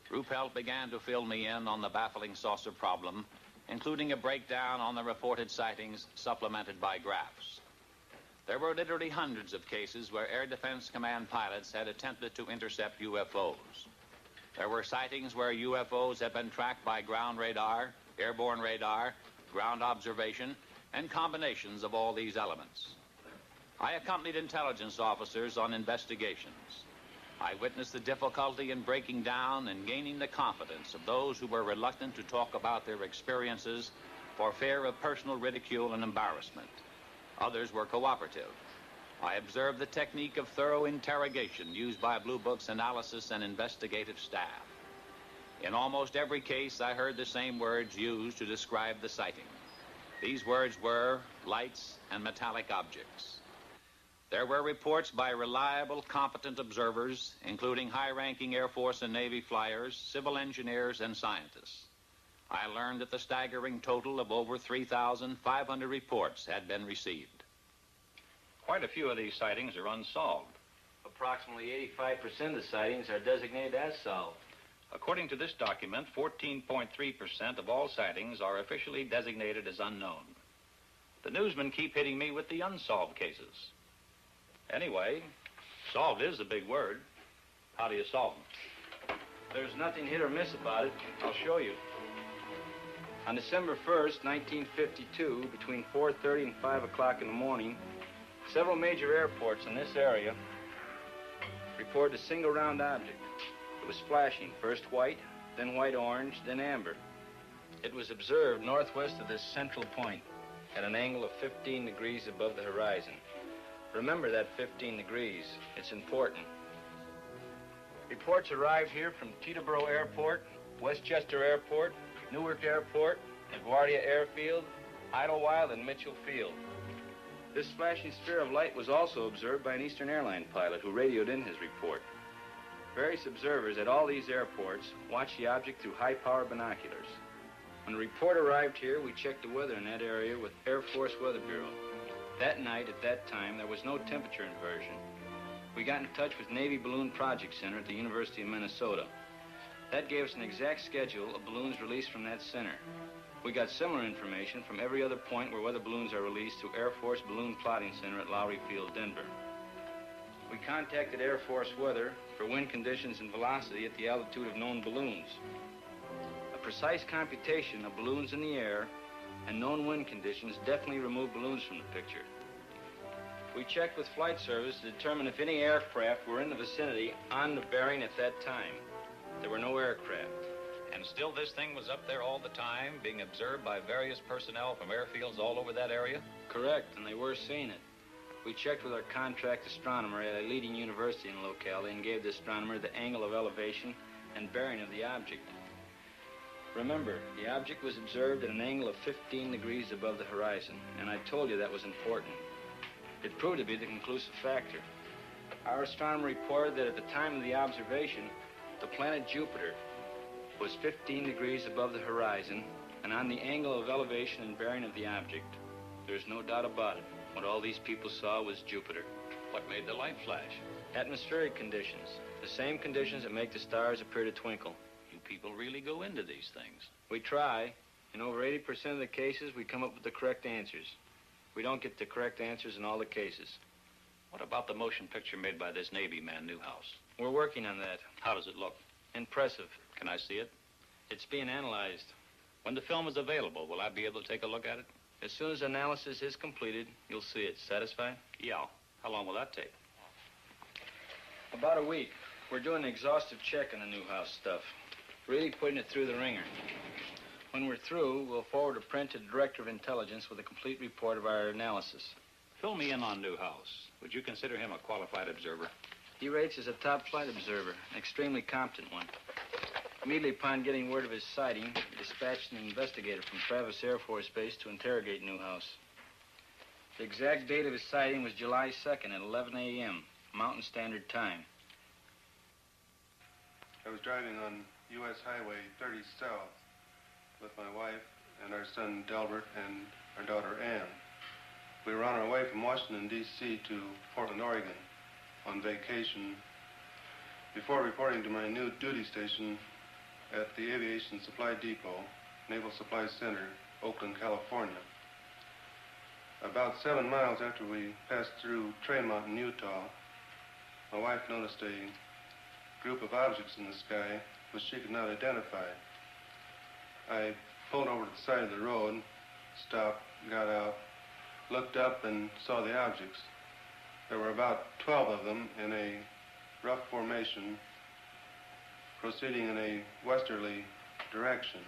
M: Ruppelt began to fill me in on the baffling saucer problem, including a breakdown on the reported sightings supplemented by graphs. There were literally hundreds of cases where Air Defense Command pilots had attempted to intercept UFOs. There were sightings where UFOs had been tracked by ground radar, airborne radar, ground observation, and combinations of all these elements. I accompanied intelligence officers on investigations. I witnessed the difficulty in breaking down and gaining the confidence of those who were reluctant to talk about their experiences for fear of personal ridicule and embarrassment. Others were cooperative. I observed the technique of thorough interrogation used by Blue Book's analysis and investigative staff. In almost every case, I heard the same words used to describe the sighting. These words were lights and metallic objects. There were reports by reliable, competent observers, including high-ranking Air Force and Navy flyers, civil engineers, and scientists. I learned that the staggering total of over 3,500 reports had been received.
D: Quite a few of these sightings are unsolved.
F: Approximately 85% of the sightings are designated as solved.
D: According to this document, 14.3% of all sightings are officially designated as unknown. The newsmen keep hitting me with the unsolved cases. Anyway, solved is a big word. How do you solve them?
F: There's nothing hit or miss about it. I'll show you. On December 1st, 1952, between 4:30 and 5 o'clock in the morning, several major airports in this area reported a single round object. It was flashing, first white, then white-orange, then amber. It was observed northwest of this central point at an angle of 15 degrees above the horizon. Remember that 15 degrees. It's important. Reports arrived here from Teterboro Airport, Westchester Airport, Newark Airport, LaGuardia Airfield, Idlewild, and Mitchell Field. This flashing sphere of light was also observed by an Eastern Airline pilot who radioed in his report. Various observers at all these airports watched the object through high-power binoculars. When the report arrived here, we checked the weather in that area with Air Force Weather Bureau. That night, at that time, there was no temperature inversion. We got in touch with Navy Balloon Project Center at the University of Minnesota. That gave us an exact schedule of balloons released from that center. We got similar information from every other point where weather balloons are released through Air Force Balloon Plotting Center at Lowry Field, Denver. We contacted Air Force Weather for wind conditions and velocity at the altitude of known balloons. A precise computation of balloons in the air and known wind conditions definitely removed balloons from the picture. We checked with flight service to determine if any aircraft were in the vicinity on the bearing at that time. There were no aircraft.
M: And still this thing was up there all the time, being observed by various personnel from airfields all over that area?
F: Correct, and they were seeing it. We checked with our contract astronomer at a leading university in the locality and gave the astronomer the angle of elevation and bearing of the object. Remember, the object was observed at an angle of 15 degrees above the horizon, and I told you that was important. It proved to be the conclusive factor. Our astronomer reported that at the time of the observation, the planet Jupiter was 15 degrees above the horizon and on the angle of elevation and bearing of the object. There's no doubt about it. What all these people saw was Jupiter.
M: What made the light flash?
F: Atmospheric conditions. The same conditions that make the stars appear to twinkle.
M: You people really go into these things.
F: We try. In over 80% of the cases, we come up with the correct answers. We don't get the correct answers in all the cases.
M: What about the motion picture made by this Navy man, Newhouse?
F: We're working on that.
M: How does it look?
F: Impressive.
M: Can I see it?
F: It's being analyzed.
M: When the film is available, will I be able to take a look at it?
F: As soon as analysis is completed, you'll see it. Satisfied?
M: Yeah. How long will that take?
F: About a week. We're doing an exhaustive check on the Newhouse stuff. Really putting it through the ringer. When we're through, we'll forward a print to the Director of Intelligence with a complete report of our analysis.
M: Fill me in on Newhouse. Would you consider him a qualified observer?
F: He rates as a top flight observer, an extremely competent one. Immediately upon getting word of his sighting, we dispatched an investigator from Travis Air Force Base to interrogate Newhouse. The exact date of his sighting was July 2nd at 11 a.m., Mountain Standard Time.
G: I was driving on U.S. Highway 30 South with my wife and our son Delbert and our daughter Ann. We were on our way from Washington, D.C. to Portland, Oregon on vacation before reporting to my new duty station at the Aviation Supply Depot, Naval Supply Center, Oakland, California. About 7 miles after we passed through Trail Mountain, Utah, my wife noticed a group of objects in the sky which she could not identify. I pulled over to the side of the road stopped, got out, looked up, and saw the objects. There were about 12 of them in a rough formation, proceeding in a westerly direction.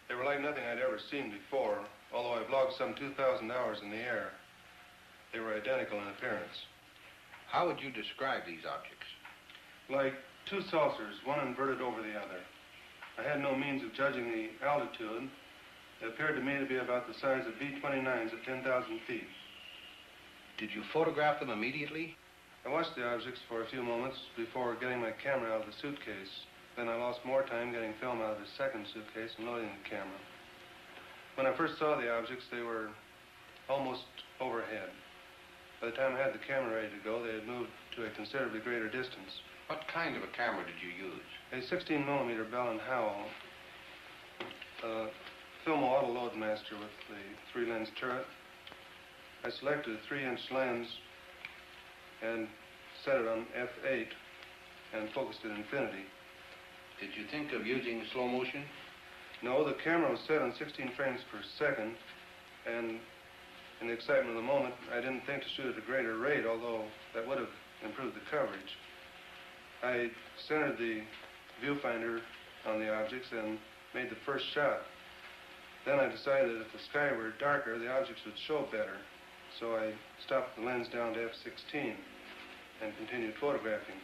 G: They were like nothing I'd ever seen before, although I've logged some 2,000 hours in the air. They were identical in appearance.
N: How would you describe these objects?
G: Like two saucers, one inverted over the other. I had no means of judging the altitude. They appeared to me to be about the size of B-29s at 10,000 feet.
N: Did you photograph them immediately?
G: I watched the objects for a few moments before getting my camera out of the suitcase. Then I lost more time getting film out of the second suitcase and loading the camera. When I first saw the objects, they were almost overhead. By the time I had the camera ready to go, they had moved to a considerably greater distance.
N: What kind of a camera did you use?
G: A 16mm Bell & Howell Filmo Auto Loadmaster with the 3-lens turret. I selected a 3-inch lens and set it on f8 and focused at infinity.
N: Did you think of using slow motion?
G: No, the camera was set on 16 frames per second, and in the excitement of the moment, I didn't think to shoot at a greater rate, although that would have improved the coverage. I centered the viewfinder on the objects and made the first shot. Then I decided that if the sky were darker, the objects would show better. So I stopped the lens down to f16 and continued photographing.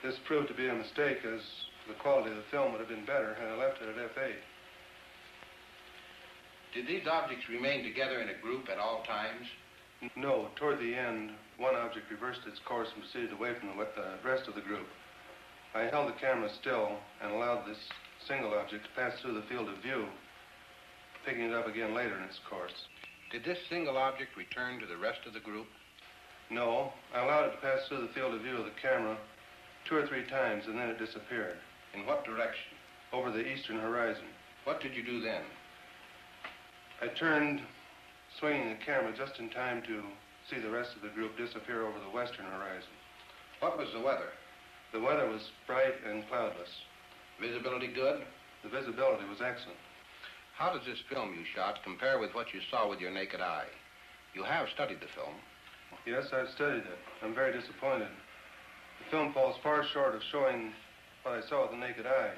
G: This proved to be a mistake, as the quality of the film would have been better had I left it at f8.
N: Did these objects remain together in a group at all times?
G: No. Toward the end, one object reversed its course and proceeded away from the rest of the group. I held the camera still and allowed this single object to pass through the field of view, picking it up again later in its course.
N: Did this single object return to the rest of the group?
G: No. I allowed it to pass through the field of view of the camera 2 or 3 times, and then it disappeared.
N: In what direction?
G: Over the eastern horizon.
N: What did you do then?
G: I turned, swinging the camera just in time to see the rest of the group disappear over the western horizon.
N: What was the weather?
G: The weather was bright and cloudless.
N: Visibility good?
G: The visibility was excellent.
N: How does this film you shot compare with what you saw with your naked eye? You have studied the film.
G: Yes, I've studied it. I'm very disappointed. The film falls far short of showing what I saw with the naked eye,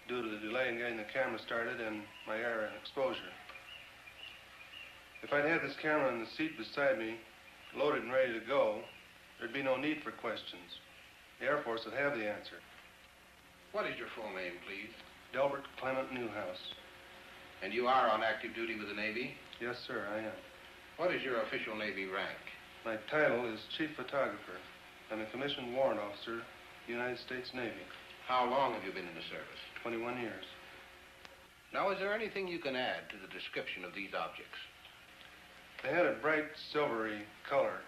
G: due to the delay in getting the camera started and my air exposure. If I'd had this camera in the seat beside me, loaded and ready to go, there'd be no need for questions. The Air Force would have the answer.
N: What is your full name, please?
G: Delbert Clement Newhouse.
N: And you are on active duty with the Navy?
G: Yes, sir, I am.
N: What is your official Navy rank?
G: My title is Chief Photographer. I'm a commissioned warrant officer, United States Navy.
N: How long have you been in the service?
G: 21 years.
N: Now, is there anything you can add to the description of these objects?
G: They had a bright silvery color.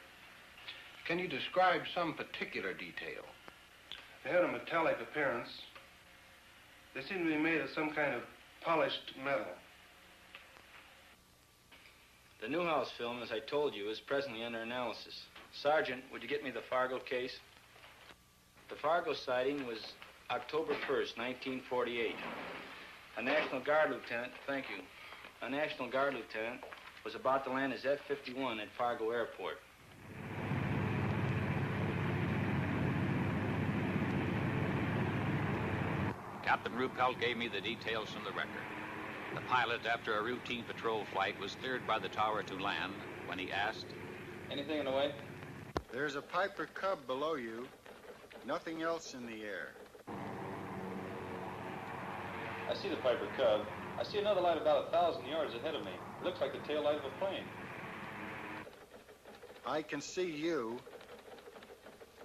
N: Can you describe some particular detail?
G: They had a metallic appearance. They seemed to be made of some kind of polished metal.
B: The Newhouse film, as I told you, is presently under analysis. Sergeant, would you get me the Fargo case? The Fargo sighting was October 1st, 1948. A National Guard lieutenant, thank you, a National Guard lieutenant was about to land his F-51 at Fargo Airport.
M: Captain Ruppelt gave me the details from the record. The pilot, after a routine patrol flight, was cleared by the tower to land when he asked,
B: "Anything in the way?"
I: "There's a Piper Cub below you. Nothing else in the air."
W: I see the Piper Cub. I see another light about 1,000 yards ahead of me. It looks like the tail light of a plane.
I: I can see you,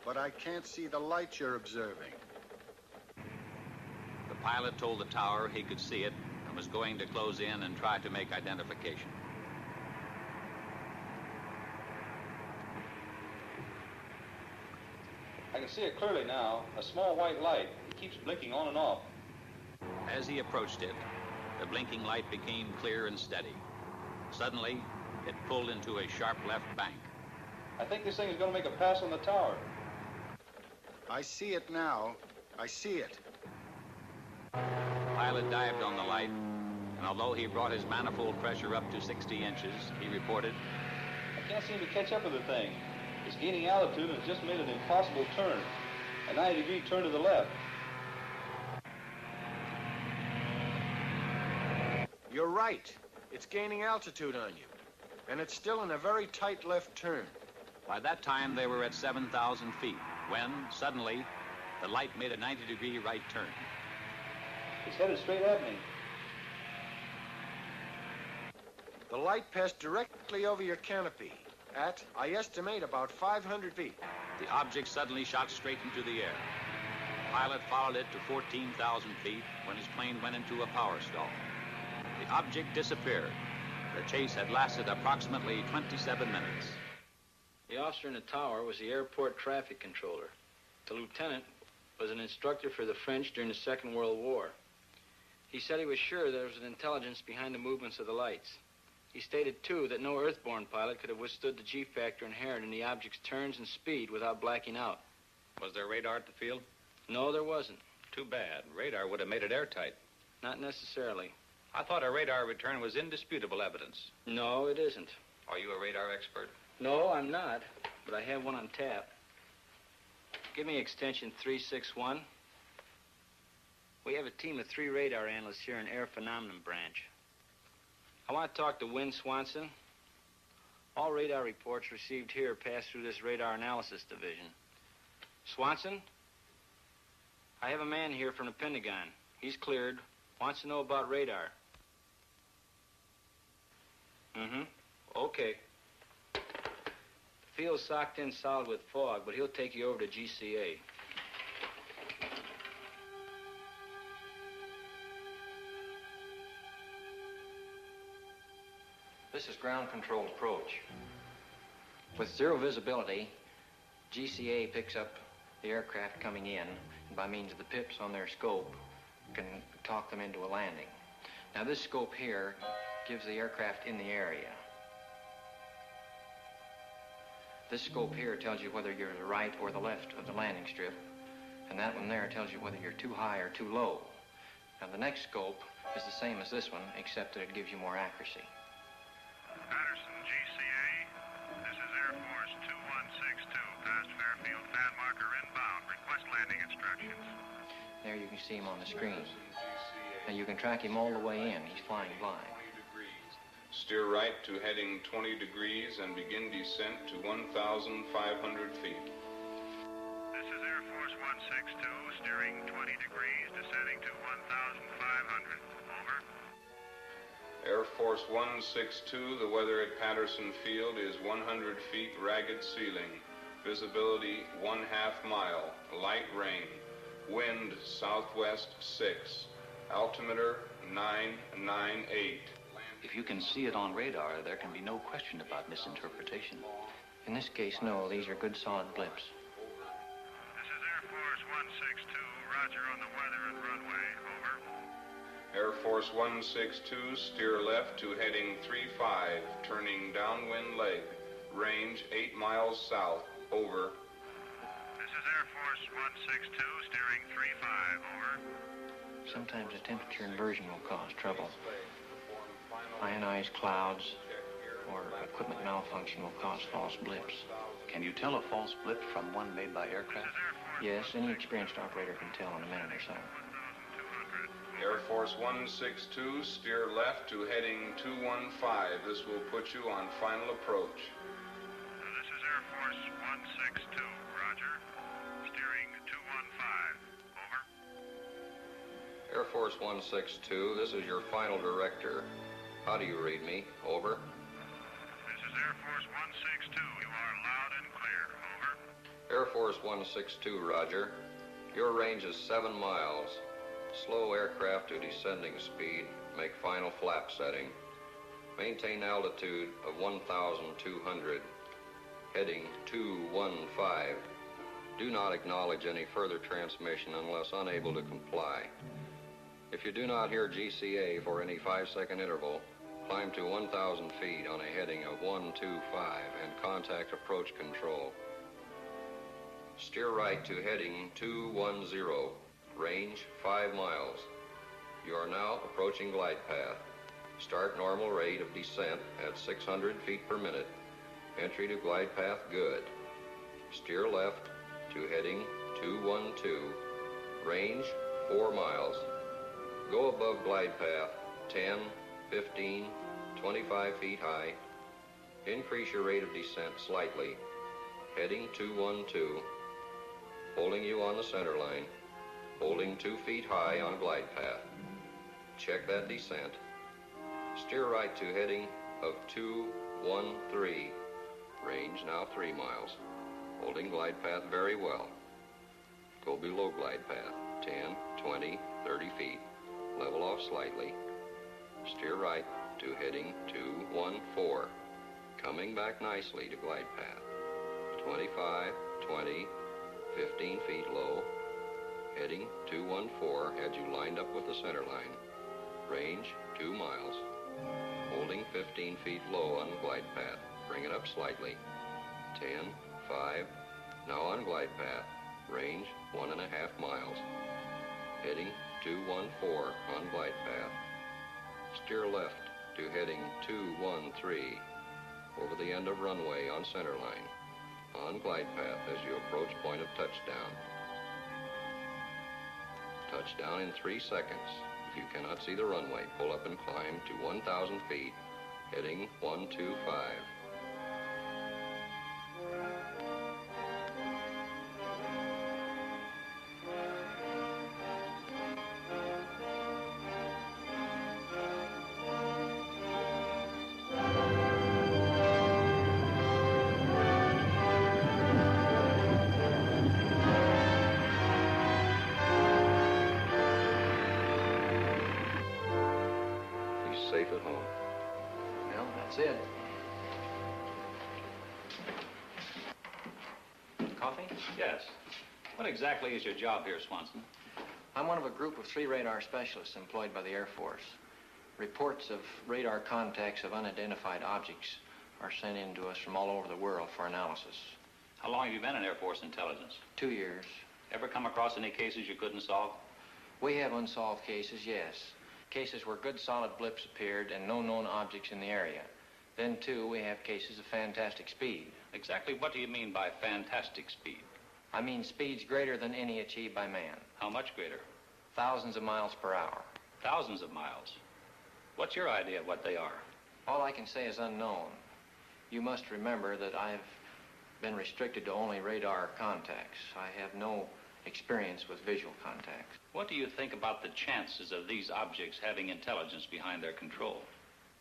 I: but I can't see the light you're observing.
M: The pilot told the tower he could see it and was going to close in and try to make identification.
W: I can see it clearly now. A small white light. It keeps blinking on and off.
M: As he approached it, the blinking light became clear and steady. Suddenly, it pulled into a sharp left bank.
W: I think this thing is going to make a pass on the tower.
I: I see it now. I see it.
M: The pilot dived on the light And although he brought his manifold pressure up to 60 inches, he reported,
W: I can't seem to catch up with the thing. It's gaining altitude and has just made an impossible turn. A 90-degree turn to the left.
O: You're right. It's gaining altitude on you. And it's still in a very tight left turn.
M: By that time, they were at 7,000 feet, when, suddenly, the light made a 90-degree right turn.
W: It's headed straight at me.
O: The light passed directly over your canopy at, I estimate, about 500 feet.
M: The object suddenly shot straight into the air. The pilot followed it to 14,000 feet when his plane went into a power stall. The object disappeared. The chase had lasted approximately 27 minutes.
B: The officer in the tower was the airport traffic controller. The lieutenant was an instructor for the French during the Second World War. He said he was sure there was an intelligence behind the movements of the lights. He stated, too, that no earthborn pilot could have withstood the G-factor inherent in the object's turns and speed without blacking out.
D: Was there radar at the field?
B: No, there wasn't.
D: Too bad. Radar would have made it airtight.
B: Not necessarily.
D: I thought a radar return was indisputable evidence.
B: No, it isn't.
D: Are you a radar expert?
B: No, I'm not, but I have one on tap. Give me extension 361. We have a team of 3 radar analysts here in Air Phenomenon Branch. I want to talk to Wynn Swanson. All radar reports received here pass through this radar analysis division. Swanson? I have a man here from the Pentagon. He's cleared. Wants to know about radar. Okay. The field's socked in solid with fog, but he'll take you over to GCA.
U: This is ground control approach. With zero visibility, GCA picks up the aircraft coming in, and by means of the pips on their scope, can talk them into a landing. Now this scope here gives the aircraft in the area. This scope here tells you whether you're to the right or the left of the landing strip, and that one there tells you whether you're too high or too low. Now the next scope is the same as this one, except that it gives you more accuracy.
E: Patterson, GCA. This is Air Force 2162, past Fairfield, fan marker inbound. Request landing instructions.
U: There you can see him on the screen. Now you can track him all the way in. He's flying blind.
G: Steer right to heading 20 degrees and begin descent to 1,500 feet.
E: This is Air Force 162, steering 20 degrees, descending to 1,500. Over.
G: Air Force 162, the weather at Patterson Field is 100 feet ragged ceiling. Visibility 1/2 mile. Light rain. Wind southwest 6. Altimeter 998.
D: If you can see it on radar, there can be no question about misinterpretation.
U: In this case, no. These are good, solid blips.
E: This is Air Force 162, roger on the weather and runway. Over.
G: Air Force 162, steer left to heading 35, turning downwind leg. Range 8 miles south. Over.
E: This is Air Force 162, steering 35. Over.
U: Sometimes a temperature inversion will cause trouble. Ionized clouds or equipment malfunction will cause false blips.
D: Can you tell a false blip from one made by aircraft?
U: Yes, any experienced operator can tell in a minute or so.
G: Air Force 162, steer left to heading 215. This will put you on final approach.
E: This is Air Force 162, roger. Steering 215. Over.
A: Air Force 162, this is your final director. How do you read me? Over.
E: This is Air Force 162. You are loud and clear. Over.
A: Air Force 162, roger. Your range is 7 miles. Slow aircraft to descending speed. Make final flap setting. Maintain altitude of 1,200. Heading 215. Do not acknowledge any further transmission unless unable to comply. If you do not hear GCA for any 5-second interval, climb to 1,000 feet on a heading of 125 and contact approach control. Steer right to heading 210, range 5 miles. You are now approaching glide path. Start normal rate of descent at 600 feet per minute. Entry to glide path good. Steer left to heading 212. Range 4 miles. Go above glide path 10, 15, 25 feet high. Increase your rate of descent slightly. Heading 212. Holding you on the center line. Holding 2 feet high on glide path. Check that descent. Steer right to heading of 213. Range now 3 miles. Holding glide path very well. Go below glide path 10, 20, 30 feet. Level off slightly. Steer right to heading 214. Coming back nicely to glide path. 25, 20, 15 feet low. Heading 214 had you lined up with the center line. Range 2 miles. Holding 15 feet low on glide path. Bring it up slightly. 10, 5. Now on glide path. Range 1.5 miles. Heading 214 on glide path. Steer left to heading 213 over the end of runway on center line. On glide path as you approach point of touchdown. Touchdown in 3 seconds. If you cannot see the runway, pull up and climb to 1,000 feet, heading 125. Safe at home.
B: Well, that's it.
U: Coffee?
M: Yes. What exactly is your job here, Swanson?
U: I'm one of a group of 3 radar specialists employed by the Air Force. Reports of radar contacts of unidentified objects are sent in to us from all over the world for analysis.
M: How long have you been in Air Force intelligence?
U: 2 years.
M: Ever come across any cases you couldn't solve?
U: We have unsolved cases, yes. Cases where good solid blips appeared and no known objects in the area. Then, too, we have cases of fantastic speed.
M: Exactly what do you mean by fantastic speed?
U: I mean speeds greater than any achieved by man.
M: How much greater?
U: Thousands of miles per hour.
M: Thousands of miles. What's your idea of what they are?
U: All I can say is unknown. You must remember that I've been restricted to only radar contacts. I have no experience with visual contacts.
M: What do you think about the chances of these objects having intelligence behind their control?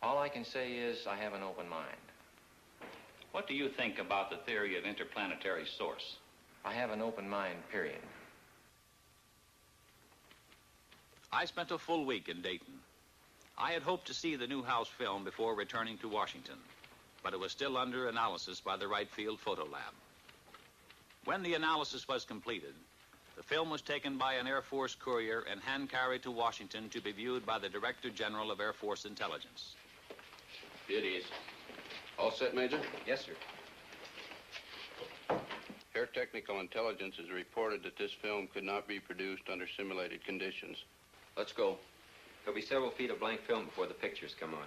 U: All I can say is I have an open mind.
M: What do you think about the theory of interplanetary source?
U: I have an open mind, period.
M: I spent a full week in Dayton. I had hoped to see the Newhouse film before returning to Washington, but it was still under analysis by the Wright Field Photo Lab. When the analysis was completed, the film was taken by an Air Force courier and hand-carried to Washington to be viewed by the Director General of Air Force Intelligence.
N: It is. All set, Major?
U: Yes, sir.
N: Air Technical Intelligence has reported that this film could not be produced under simulated conditions.
U: Let's go. There'll be several feet of blank film before the pictures come on.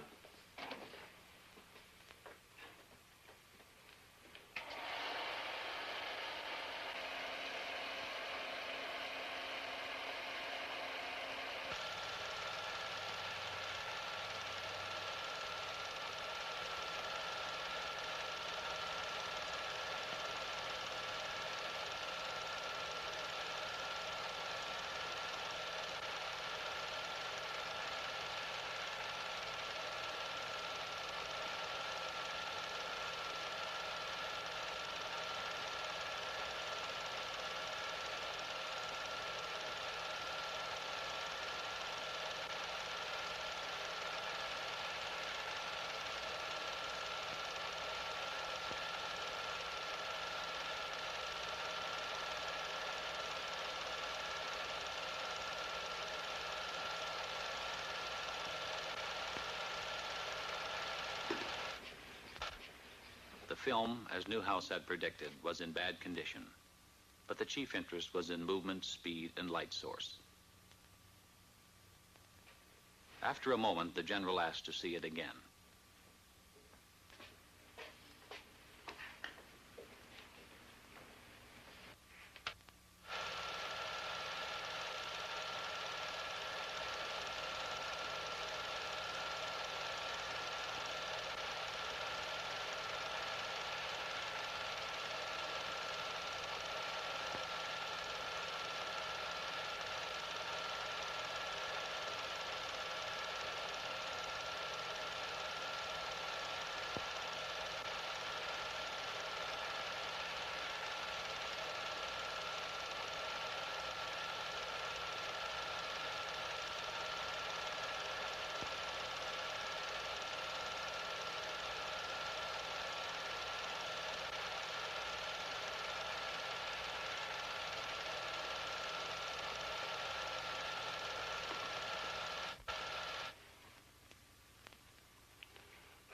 M: The film, as Newhouse had predicted, was in bad condition, but the chief interest was in movement, speed, and light source. After a moment, the general asked to see it again.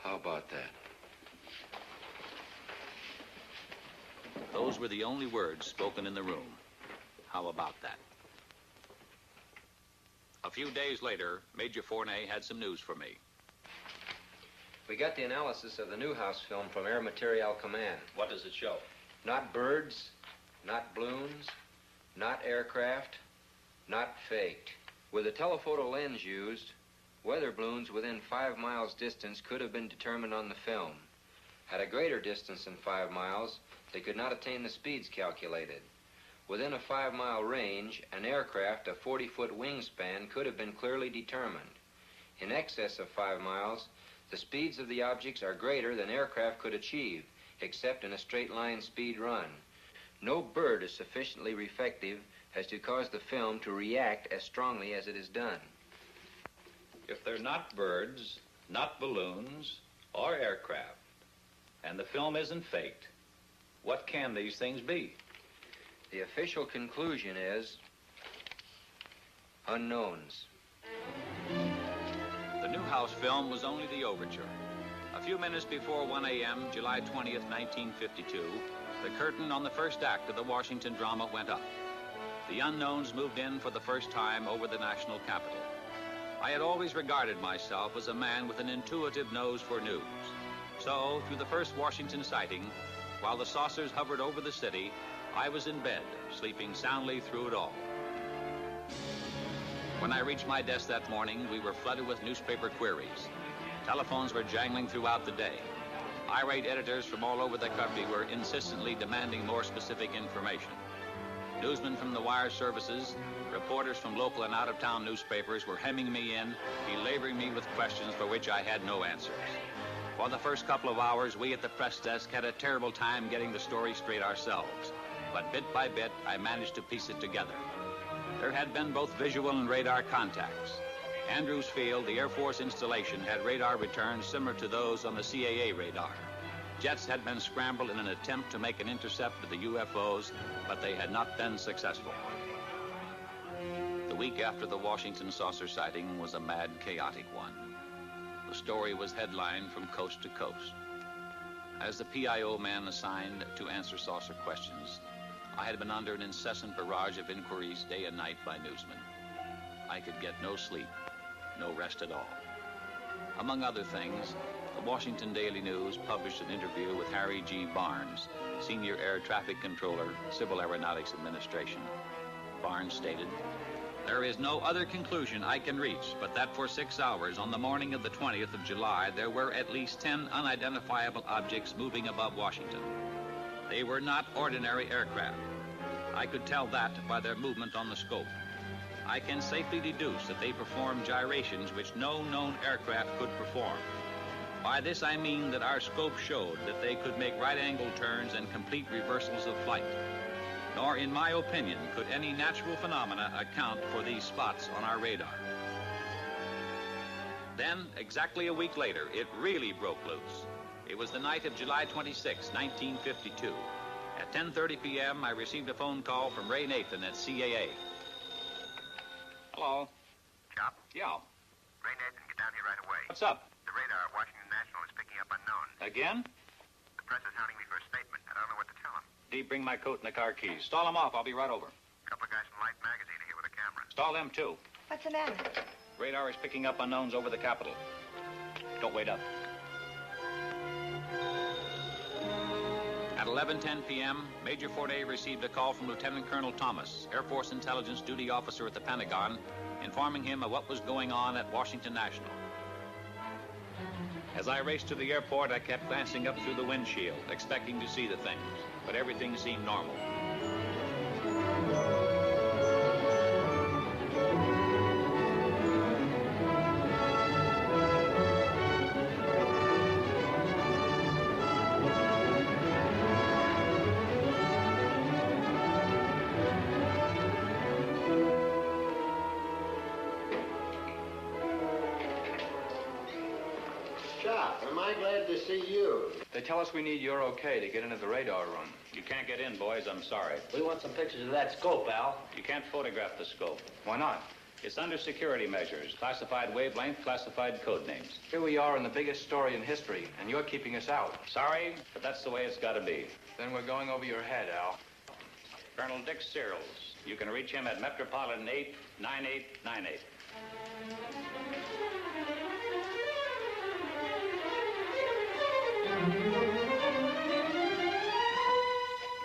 A: How about that?
M: Those were the only words spoken in the room. How about that? A few days later, Major Fournay had some news for me.
U: We got the analysis of the Newhouse film from Air Materiel Command.
D: What does it show?
U: Not birds, not balloons, not aircraft, not faked. With the telephoto lens used, weather balloons within 5 miles distance could have been determined on the film. At a greater distance than 5 miles, they could not attain the speeds calculated. Within a 5-mile range, an aircraft of 40-foot wingspan could have been clearly determined. In excess of 5 miles, the speeds of the objects are greater than aircraft could achieve, except in a straight-line speed run. No bird is sufficiently reflective as to cause the film to react as strongly as it is done.
D: If they're not birds, not balloons, or aircraft, and the film isn't faked, what can these things be?
U: The official conclusion is unknowns.
M: The Newhouse film was only the overture. A few minutes before 1 a.m., July 20th, 1952, the curtain on the first act of the Washington drama went up. The unknowns moved in for the first time over the national capital. I had always regarded myself as a man with an intuitive nose for news. So, through the first Washington sighting, while the saucers hovered over the city, I was in bed, sleeping soundly through it all. When I reached my desk that morning, we were flooded with newspaper queries. Telephones were jangling throughout the day. Irate editors from all over the country were insistently demanding more specific information. Newsmen from the wire services, reporters from local and out-of-town newspapers were hemming me in, belaboring me with questions for which I had no answers. For the first couple of hours, we at the press desk had a terrible time getting the story straight ourselves. But bit by bit, I managed to piece it together. There had been both visual and radar contacts. Andrews Field, the Air Force installation, had radar returns similar to those on the CAA radar. Jets had been scrambled in an attempt to make an intercept of the UFOs, but they had not been successful. The week after the Washington saucer sighting was a mad, chaotic one. The story was headlined from coast to coast. As the PIO man assigned to answer saucer questions, I had been under an incessant barrage of inquiries day and night by newsmen. I could get no sleep, no rest at all. Among other things, the Washington Daily News published an interview with Harry G. Barnes, Senior Air Traffic Controller, Civil Aeronautics Administration. Barnes stated, "There is no other conclusion I can reach but that for 6 hours on the morning of the 20th of July, there were at least 10 unidentifiable objects moving above Washington. They were not ordinary aircraft. I could tell that by their movement on the scope. I can safely deduce that they perform gyrations which no known aircraft could perform. By this I mean that our scope showed that they could make right-angle turns and complete reversals of flight. Nor, in my opinion, could any natural phenomena account for these spots on our radar." Then, exactly a week later, it really broke loose. It was the night of July 26, 1952. At 10:30 p.m., I received a phone call from Ray Nathan at CAA. Hello.
E: Chop?
M: Yeah.
E: Ray Nathan, get down here right away.
M: What's up?
E: The radar at Washington National is picking up unknowns.
M: Again?
E: The press is hounding me for a statement. I don't know what to tell them.
M: Dee, bring my coat and the car keys. Stall them off. I'll be right over.
E: A couple of guys from Light Magazine are here with a camera.
M: Stall them, too.
T: What's the matter?
M: Radar is picking up unknowns over the capital. Don't wait up. At 11:10 p.m., Major Forday received a call from Lieutenant Colonel Thomas, Air Force Intelligence Duty Officer at the Pentagon, informing him of what was going on at Washington National. As I raced to the airport, I kept glancing up through the windshield, expecting to see the things, but everything seemed normal.
J: Am I glad to see you?
B: They tell us we need your okay to get into the radar room.
M: You can't get in, boys. I'm sorry.
F: We want some pictures of that scope, Al.
M: You can't photograph the scope.
B: Why not?
M: It's under security measures, classified wavelength, classified code names.
B: Here we are in the biggest story in history, and you're keeping us out.
M: Sorry, but that's the way it's got to be.
B: Then we're going over your head, Al.
M: Colonel Dick Searles. You can reach him at Metropolitan 89898.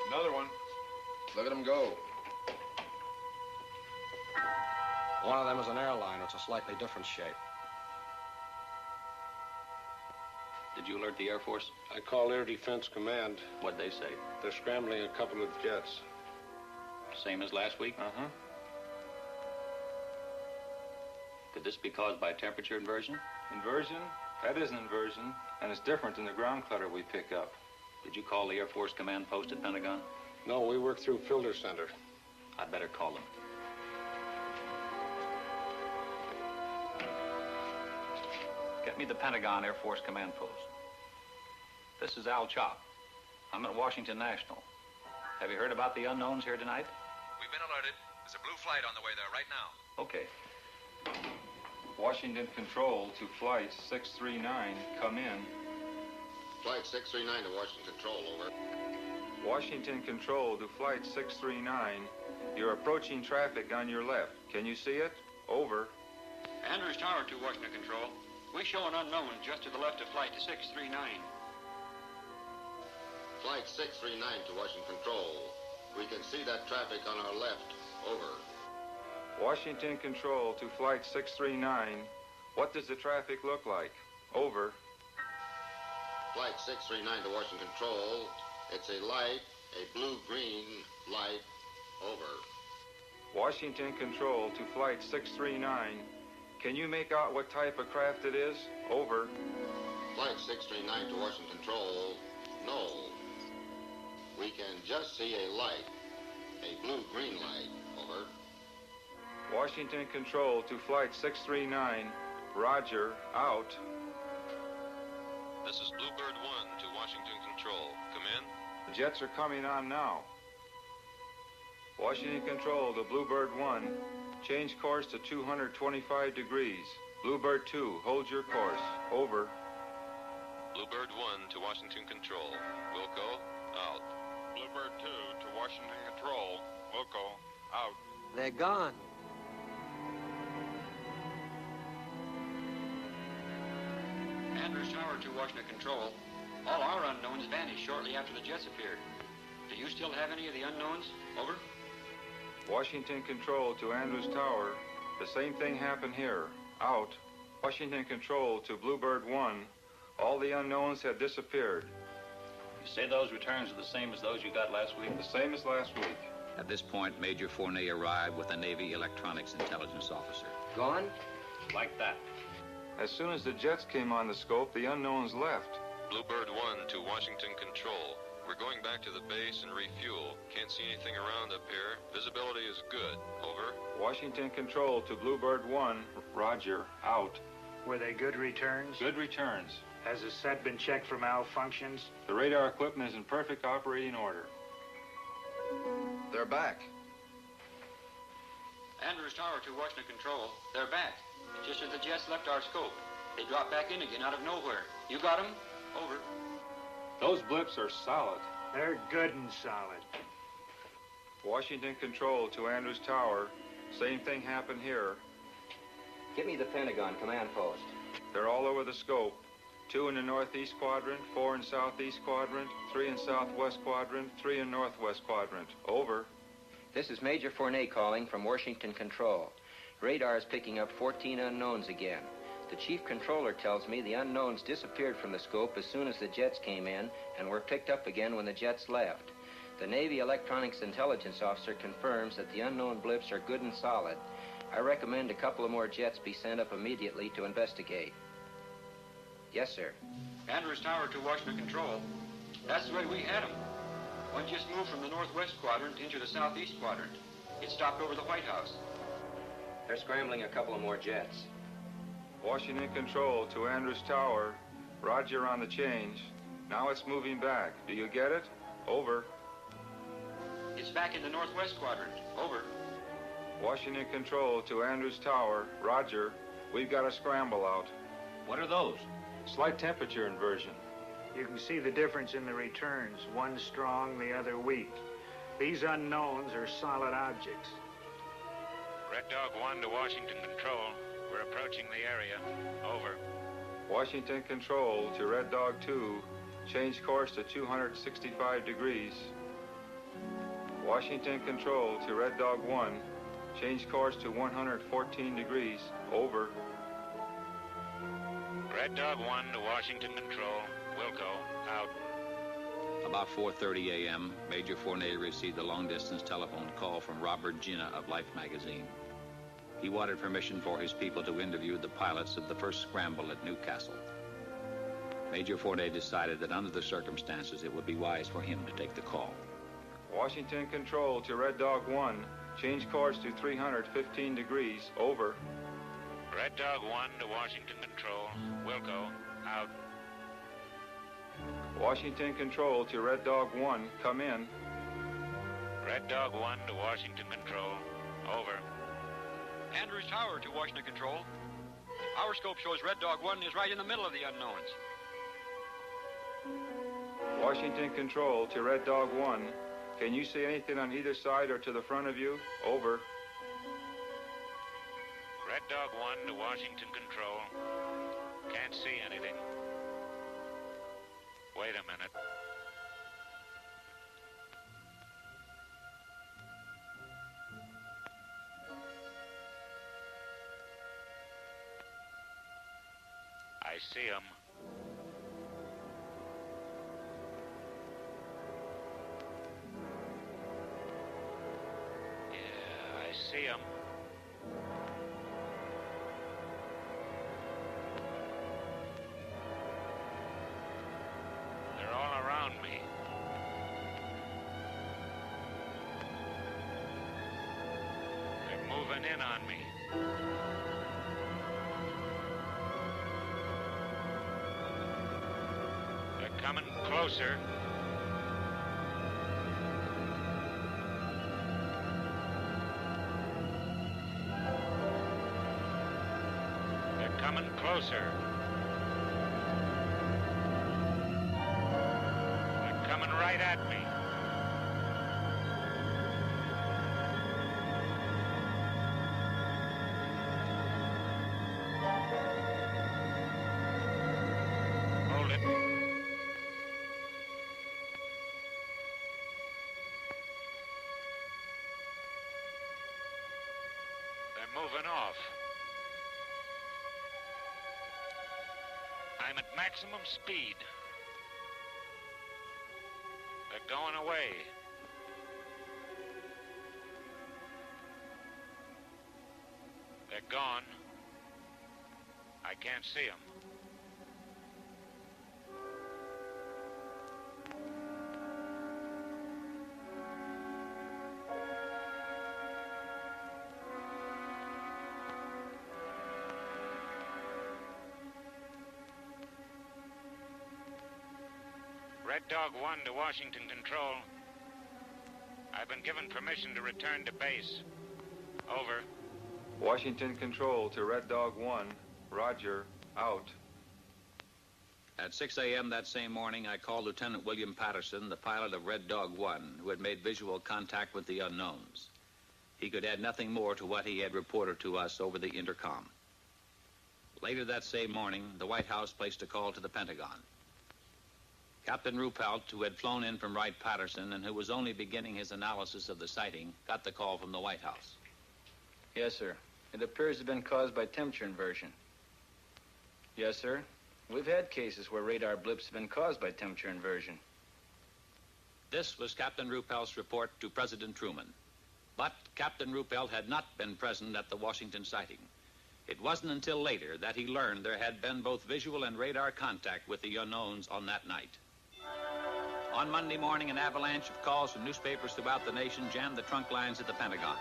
B: Another one.
N: Look at him go.
O: One of them is an airliner. It's a slightly different shape.
M: Did you alert the Air Force?
G: I called Air Defense Command.
M: What'd they say?
G: They're scrambling a couple of jets.
M: Same as last week?
B: Uh-huh.
M: Could this be caused by temperature inversion?
B: Inversion? That isn't inversion, and it's different than the ground clutter we pick up.
M: Did you call the Air Force Command Post at Pentagon?
G: No, we work through Filter Center.
M: I'd better call them. Get me the Pentagon Air Force Command Post. This is Al Chop. I'm at Washington National. Have you heard about the unknowns here tonight?
L: We've been alerted. There's a blue flight on the way there right now.
M: Okay.
B: Washington Control to Flight 639, come in.
N: Flight 639 to Washington Control, over.
B: Washington Control to Flight 639, you're approaching traffic on your left. Can you see it? Over.
P: Andrews Tower to Washington Control. We show an unknown just to the left of Flight 639.
N: Flight 639 to Washington Control. We can see that traffic on our left. Over.
B: Washington Control to Flight 639. What does the traffic look like? Over.
N: Flight 639 to Washington Control. It's a light, a blue-green light. Over.
B: Washington Control to Flight 639. Can you make out what type of craft it is? Over.
N: Flight 639 to Washington Control. No. We can just see a light, a blue-green light. Over.
B: Washington Control to Flight 639. Roger. Out.
K: This is Bluebird 1 to Washington Control. Come in.
B: The jets are coming on now. Washington Control to Bluebird 1. Change course to 225 degrees. Bluebird 2, hold your course. Over.
K: Bluebird 1 to Washington Control. Wilco, out.
L: Bluebird 2 to Washington Control. Wilco, out.
O: They're gone.
P: Andrews Tower to Washington Control. All our unknowns vanished shortly after the jets appeared. Do you still have any of the unknowns? Over.
B: Washington Control to Andrews Tower. The same thing happened here. Out. Washington Control to Bluebird 1. All the unknowns had disappeared.
M: You say those returns are the same as those you got last week?
B: The same as last week.
M: At this point, Major Fournet arrived with a Navy electronics intelligence officer.
F: Gone?
M: Like that.
B: As soon as the jets came on the scope, the unknowns left.
K: Bluebird 1 to Washington Control. We're going back to the base and refuel. Can't see anything around up here. Visibility is good. Over.
B: Washington Control to Bluebird 1. Roger. Out.
X: Were they good returns?
B: Good returns.
X: Has the set been checked for malfunctions?
B: The radar equipment is in perfect operating order.
N: They're back.
P: Andrews Tower to Washington Control. They're back. Just as the jets left our scope. They dropped back in again out of nowhere. You got them? Over.
B: Those blips are solid.
X: They're good and solid.
B: Washington Control to Andrews Tower. Same thing happened here.
U: Get me the Pentagon command post.
L: They're all over the scope. 2 in the northeast quadrant, 4 in southeast quadrant, 3 in southwest quadrant, 3 in northwest quadrant. Over.
U: This is Major Fournet calling from Washington Control. Radar is picking up 14 unknowns again. The chief controller tells me the unknowns disappeared from the scope as soon as the jets came in and were picked up again when the jets left. The Navy Electronics Intelligence Officer confirms that the unknown blips are good and solid. I recommend a couple of more jets be sent up immediately to investigate. Yes, sir.
P: Andrews Tower to Washington Control. That's the way we had them. One just moved from the northwest quadrant into the southeast quadrant. It stopped over the White House.
U: They're scrambling a couple of more jets.
L: Washington Control to Andrews Tower. Roger on the change. Now it's moving back. Do you get it? Over.
P: It's back in the northwest quadrant. Over.
L: Washington Control to Andrews Tower. Roger. We've got a scramble out.
M: What are those?
L: Slight temperature inversion.
X: You can see the difference in the returns. One strong, the other weak. These unknowns are solid objects.
K: Red Dog 1 to Washington Control. We're approaching the area. Over.
L: Washington Control to Red Dog 2. Change course to 265 degrees. Washington Control to Red Dog 1. Change course to 114 degrees. Over.
K: Red Dog 1 to Washington Control. Wilco, out.
M: About 4:30 a.m., Major Fournet received a long-distance telephone call from Robert Gina of Life magazine. He wanted permission for his people to interview the pilots of the first scramble at Newcastle. Major Fournet decided that under the circumstances, it would be wise for him to take the call.
L: Washington Control to Red Dog 1. Change course to 315 degrees. Over.
K: Red Dog 1 to Washington Control. Wilco, out.
L: Washington Control to Red Dog 1. Come in.
K: Red Dog 1 to Washington Control. Over.
P: Andrews Tower to Washington Control. Our scope shows Red Dog 1 is right in the middle of the unknowns.
L: Washington Control to Red Dog 1. Can you see anything on either side or to the front of you? Over.
K: Red Dog 1 to Washington Control. Can't see anything. Wait a minute. I see him. Yeah, I see him. They're all around me. They're moving in on me. They're coming closer. They're coming closer. They're coming right at me. Hold it. They're moving off. I'm at maximum speed. They're going away. They're gone. I can't see them. Red Dog 1 to Washington Control. I've been given permission to return to base. Over.
L: Washington Control to Red Dog 1. Roger. Out.
M: At 6 a.m. that same morning, I called Lieutenant William Patterson, the pilot of Red Dog 1, who had made visual contact with the unknowns. He could add nothing more to what he had reported to us over the intercom. Later that same morning, the White House placed a call to the Pentagon. Captain Ruppelt, who had flown in from Wright-Patterson and who was only beginning his analysis of the sighting, got the call from the White House.
B: Yes, sir. It appears to have been caused by temperature inversion. Yes, sir. We've had cases where radar blips have been caused by temperature inversion.
M: This was Captain Ruppelt's report to President Truman. But Captain Ruppelt had not been present at the Washington sighting. It wasn't until later that he learned there had been both visual and radar contact with the unknowns on that night. On Monday morning, an avalanche of calls from newspapers throughout the nation jammed the trunk lines at the Pentagon.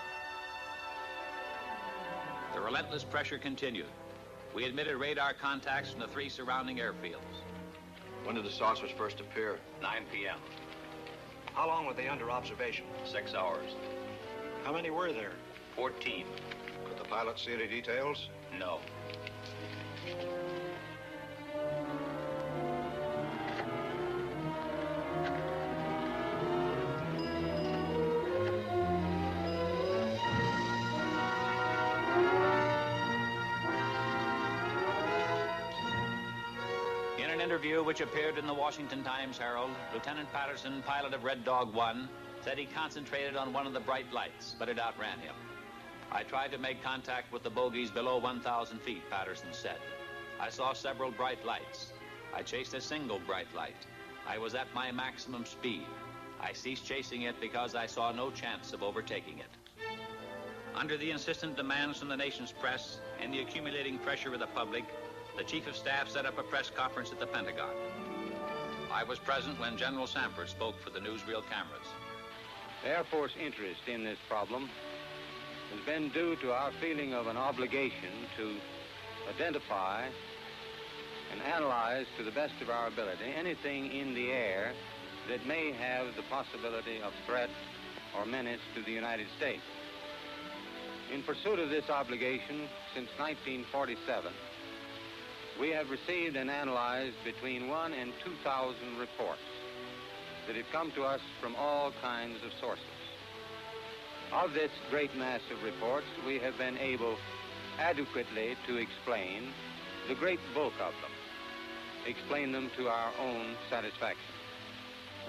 M: The relentless pressure continued. We admitted radar contacts from the 3 surrounding airfields.
H: When did the saucers first appear?
M: 9 p.m.
H: How long were they under observation?
M: 6 hours.
H: How many were there?
M: 14.
H: Could the pilot see any details?
M: No. In an interview which appeared in the Washington Times-Herald, Lieutenant Patterson, pilot of Red Dog 1, said he concentrated on one of the bright lights, but it outran him. I tried to make contact with the bogies below 1,000 feet, Patterson said. I saw several bright lights. I chased a single bright light. I was at my maximum speed. I ceased chasing it because I saw no chance of overtaking it. Under the insistent demands from the nation's press and the accumulating pressure of the public, the Chief of Staff set up a press conference at the Pentagon. I was present when General Sanford spoke for the newsreel cameras.
Q: The Air Force interest in this problem has been due to our feeling of an obligation to identify and analyze to the best of our ability anything in the air that may have the possibility of threat or menace to the United States. In pursuit of this obligation, since 1947, we have received and analyzed between 1,000 and 2,000 reports that have come to us from all kinds of sources. Of this great mass of reports, we have been able adequately to explain the great bulk of them, explain them to our own satisfaction.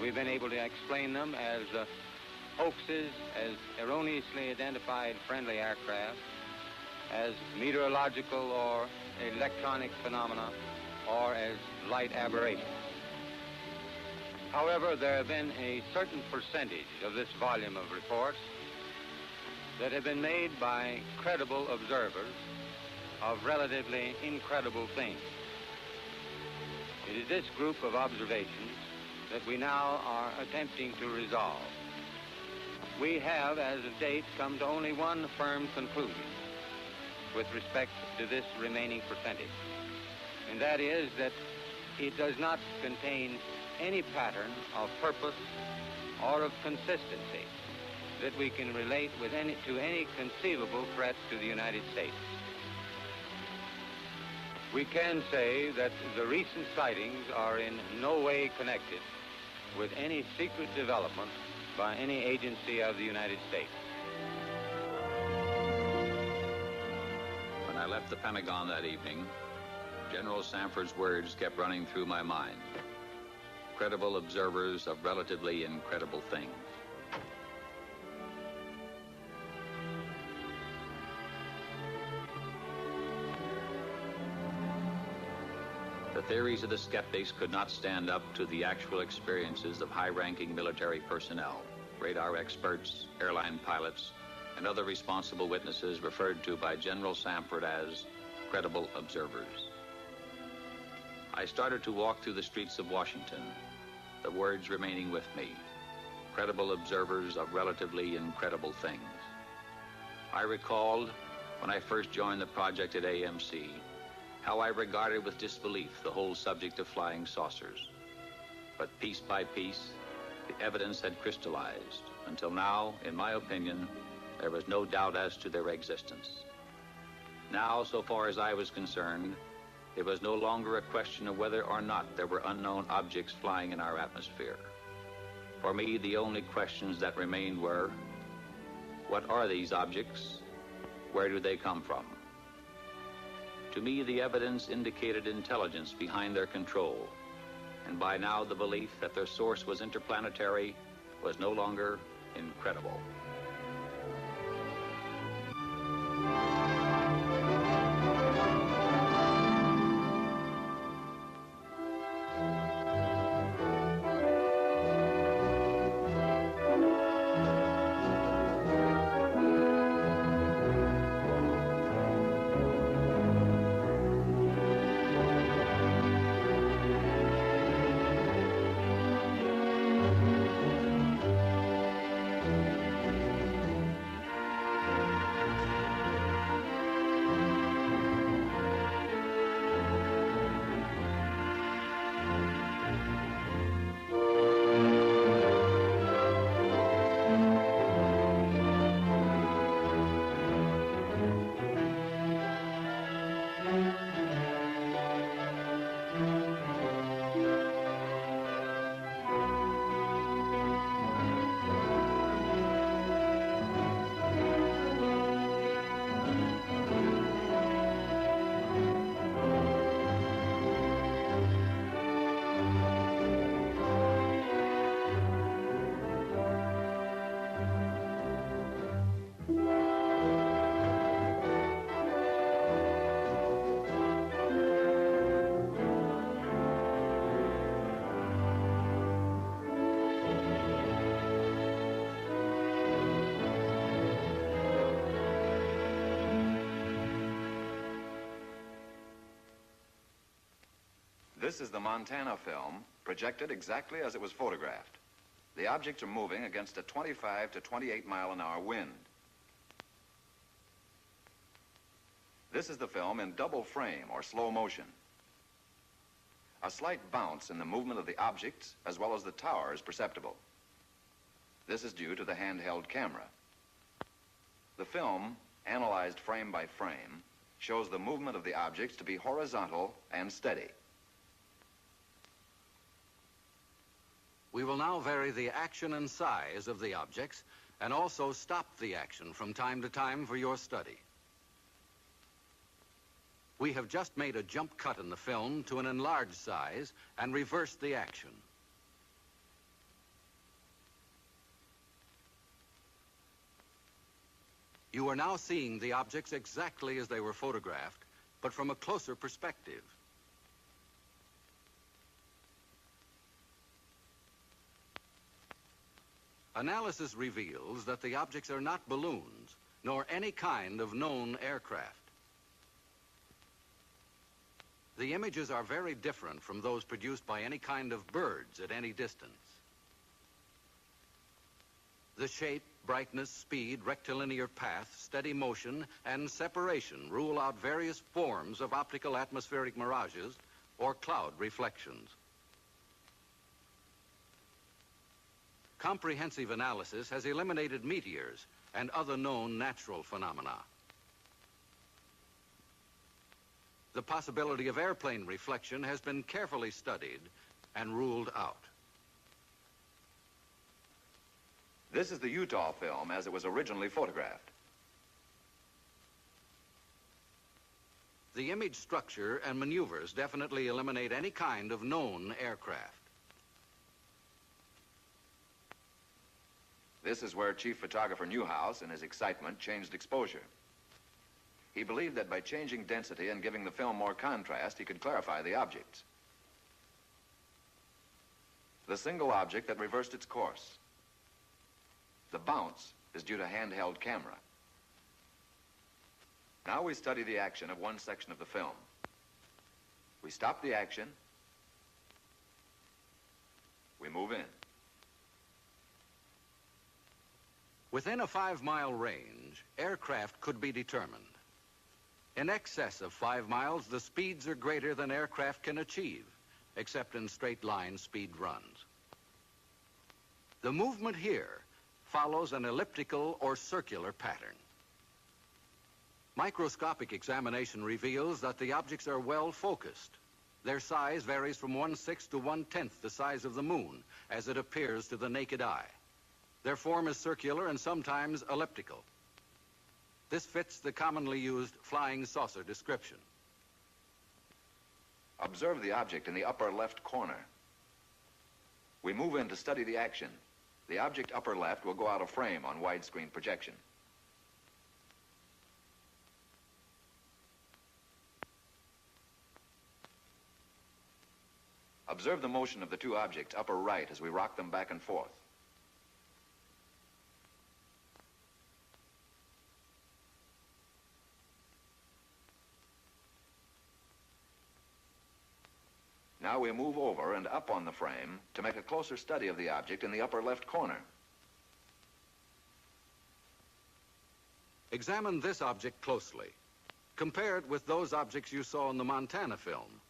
Q: We've been able to explain them as hoaxes, as erroneously identified friendly aircraft, as meteorological or electronic phenomena, or as light aberrations. However, there have been a certain percentage of this volume of reports that have been made by credible observers of relatively incredible things. It is this group of observations that we now are attempting to resolve. We have, as of date, come to only one firm conclusion with respect to this remaining percentage, and that is that it does not contain any pattern of purpose or of consistency that we can relate with to any conceivable threat to the United States. We can say that the recent sightings are in no way connected with any secret development by any agency of the United States.
M: When I left the Pentagon that evening, General Sanford's words kept running through my mind. Credible observers of relatively incredible things. The theories of the skeptics could not stand up to the actual experiences of high-ranking military personnel, radar experts, airline pilots, and other responsible witnesses referred to by General Sanford as credible observers. I started to walk through the streets of Washington, the words remaining with me, credible observers of relatively incredible things. I recalled, when I first joined the project at AMC, how I regarded with disbelief the whole subject of flying saucers. But piece by piece, the evidence had crystallized, until now, in my opinion, there was no doubt as to their existence. Now, so far as I was concerned, it was no longer a question of whether or not there were unknown objects flying in our atmosphere. For me, the only questions that remained were, what are these objects? Where do they come from? To me, the evidence indicated intelligence behind their control. And by now, the belief that their source was interplanetary was no longer incredible.
C: This is the Montana film, projected exactly as it was photographed. The objects are moving against a 25 to 28 mile an hour wind. This is the film in double frame or slow motion. A slight bounce in the movement of the objects as well as the tower is perceptible. This is due to the handheld camera. The film, analyzed frame by frame, shows the movement of the objects to be horizontal and steady.
R: We will now vary the action and size of the objects and also stop the action from time to time for your study. We have just made a jump cut in the film to an enlarged size and reversed the action. You are now seeing the objects exactly as they were photographed, but from a closer perspective. Analysis reveals that the objects are not balloons, nor any kind of known aircraft. The images are very different from those produced by any kind of birds at any distance. The shape, brightness, speed, rectilinear path, steady motion, and separation rule out various forms of optical atmospheric mirages or cloud reflections. Comprehensive analysis has eliminated meteors and other known natural phenomena. The possibility of airplane reflection has been carefully studied and ruled out.
C: This is the Utah film as it was originally photographed.
R: The image structure and maneuvers definitely eliminate any kind of known aircraft.
C: This is where Chief Photographer Newhouse, in his excitement, changed exposure. He believed that by changing density and giving the film more contrast, he could clarify the objects. The single object that reversed its course. The bounce is due to handheld camera. Now we study the action of one section of the film. We stop the action. We move in.
R: Within a 5-mile range, aircraft could be determined. In excess of 5 miles, the speeds are greater than aircraft can achieve, except in straight-line speed runs. The movement here follows an elliptical or circular pattern. Microscopic examination reveals that the objects are well focused. Their size varies from 1/6 to 1/10 the size of the moon, as it appears to the naked eye. Their form is circular and sometimes elliptical. This fits the commonly used flying saucer description.
C: Observe the object in the upper left corner. We move in to study the action. The object upper left will go out of frame on widescreen projection. Observe the motion of the two objects upper right as we rock them back and forth. Now we move over and up on the frame to make a closer study of the object in the upper left corner.
R: Examine this object closely. Compare it with those objects you saw in the Montana film.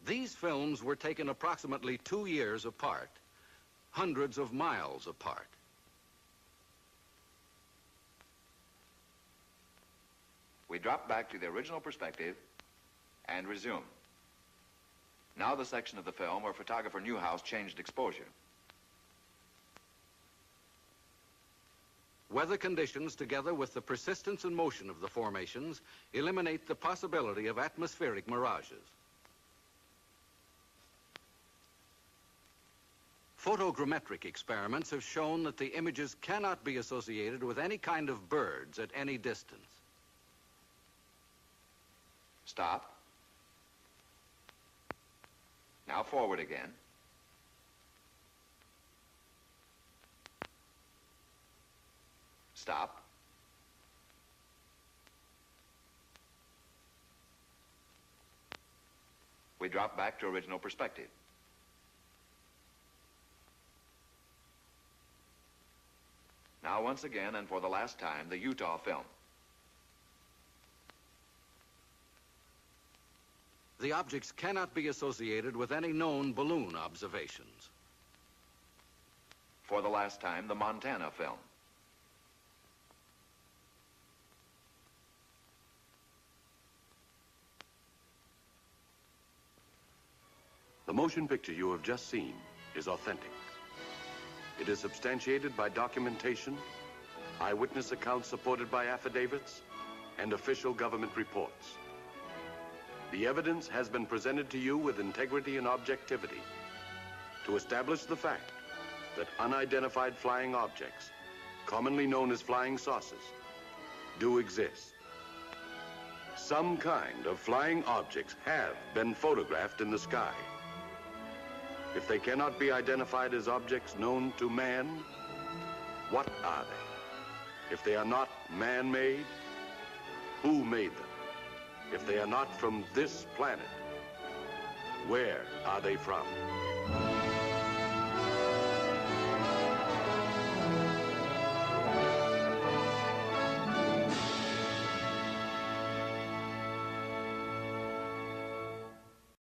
R: These films were taken approximately 2 years apart, hundreds of miles apart.
C: We drop back to the original perspective and resume. Now the section of the film where photographer Newhouse changed exposure.
R: Weather conditions, together with the persistence and motion of the formations, eliminate the possibility of atmospheric mirages. Photogrammetric experiments have shown that the images cannot be associated with any kind of birds at any distance.
C: Stop. Now forward again. Stop. We drop back to original perspective. Now once again, and for the last time, the Utah film.
R: The objects cannot be associated with any known balloon observations.
C: For the last time, the Montana film.
I: The motion picture you have just seen is authentic. It is substantiated by documentation, eyewitness accounts supported by affidavits, and official government reports. The evidence has been presented to you with integrity and objectivity to establish the fact that unidentified flying objects, commonly known as flying saucers, do exist. Some kind of flying objects have been photographed in the sky. If they cannot be identified as objects known to man, what are they? If they are not man-made, who made them? If they are not from this planet, where are they from?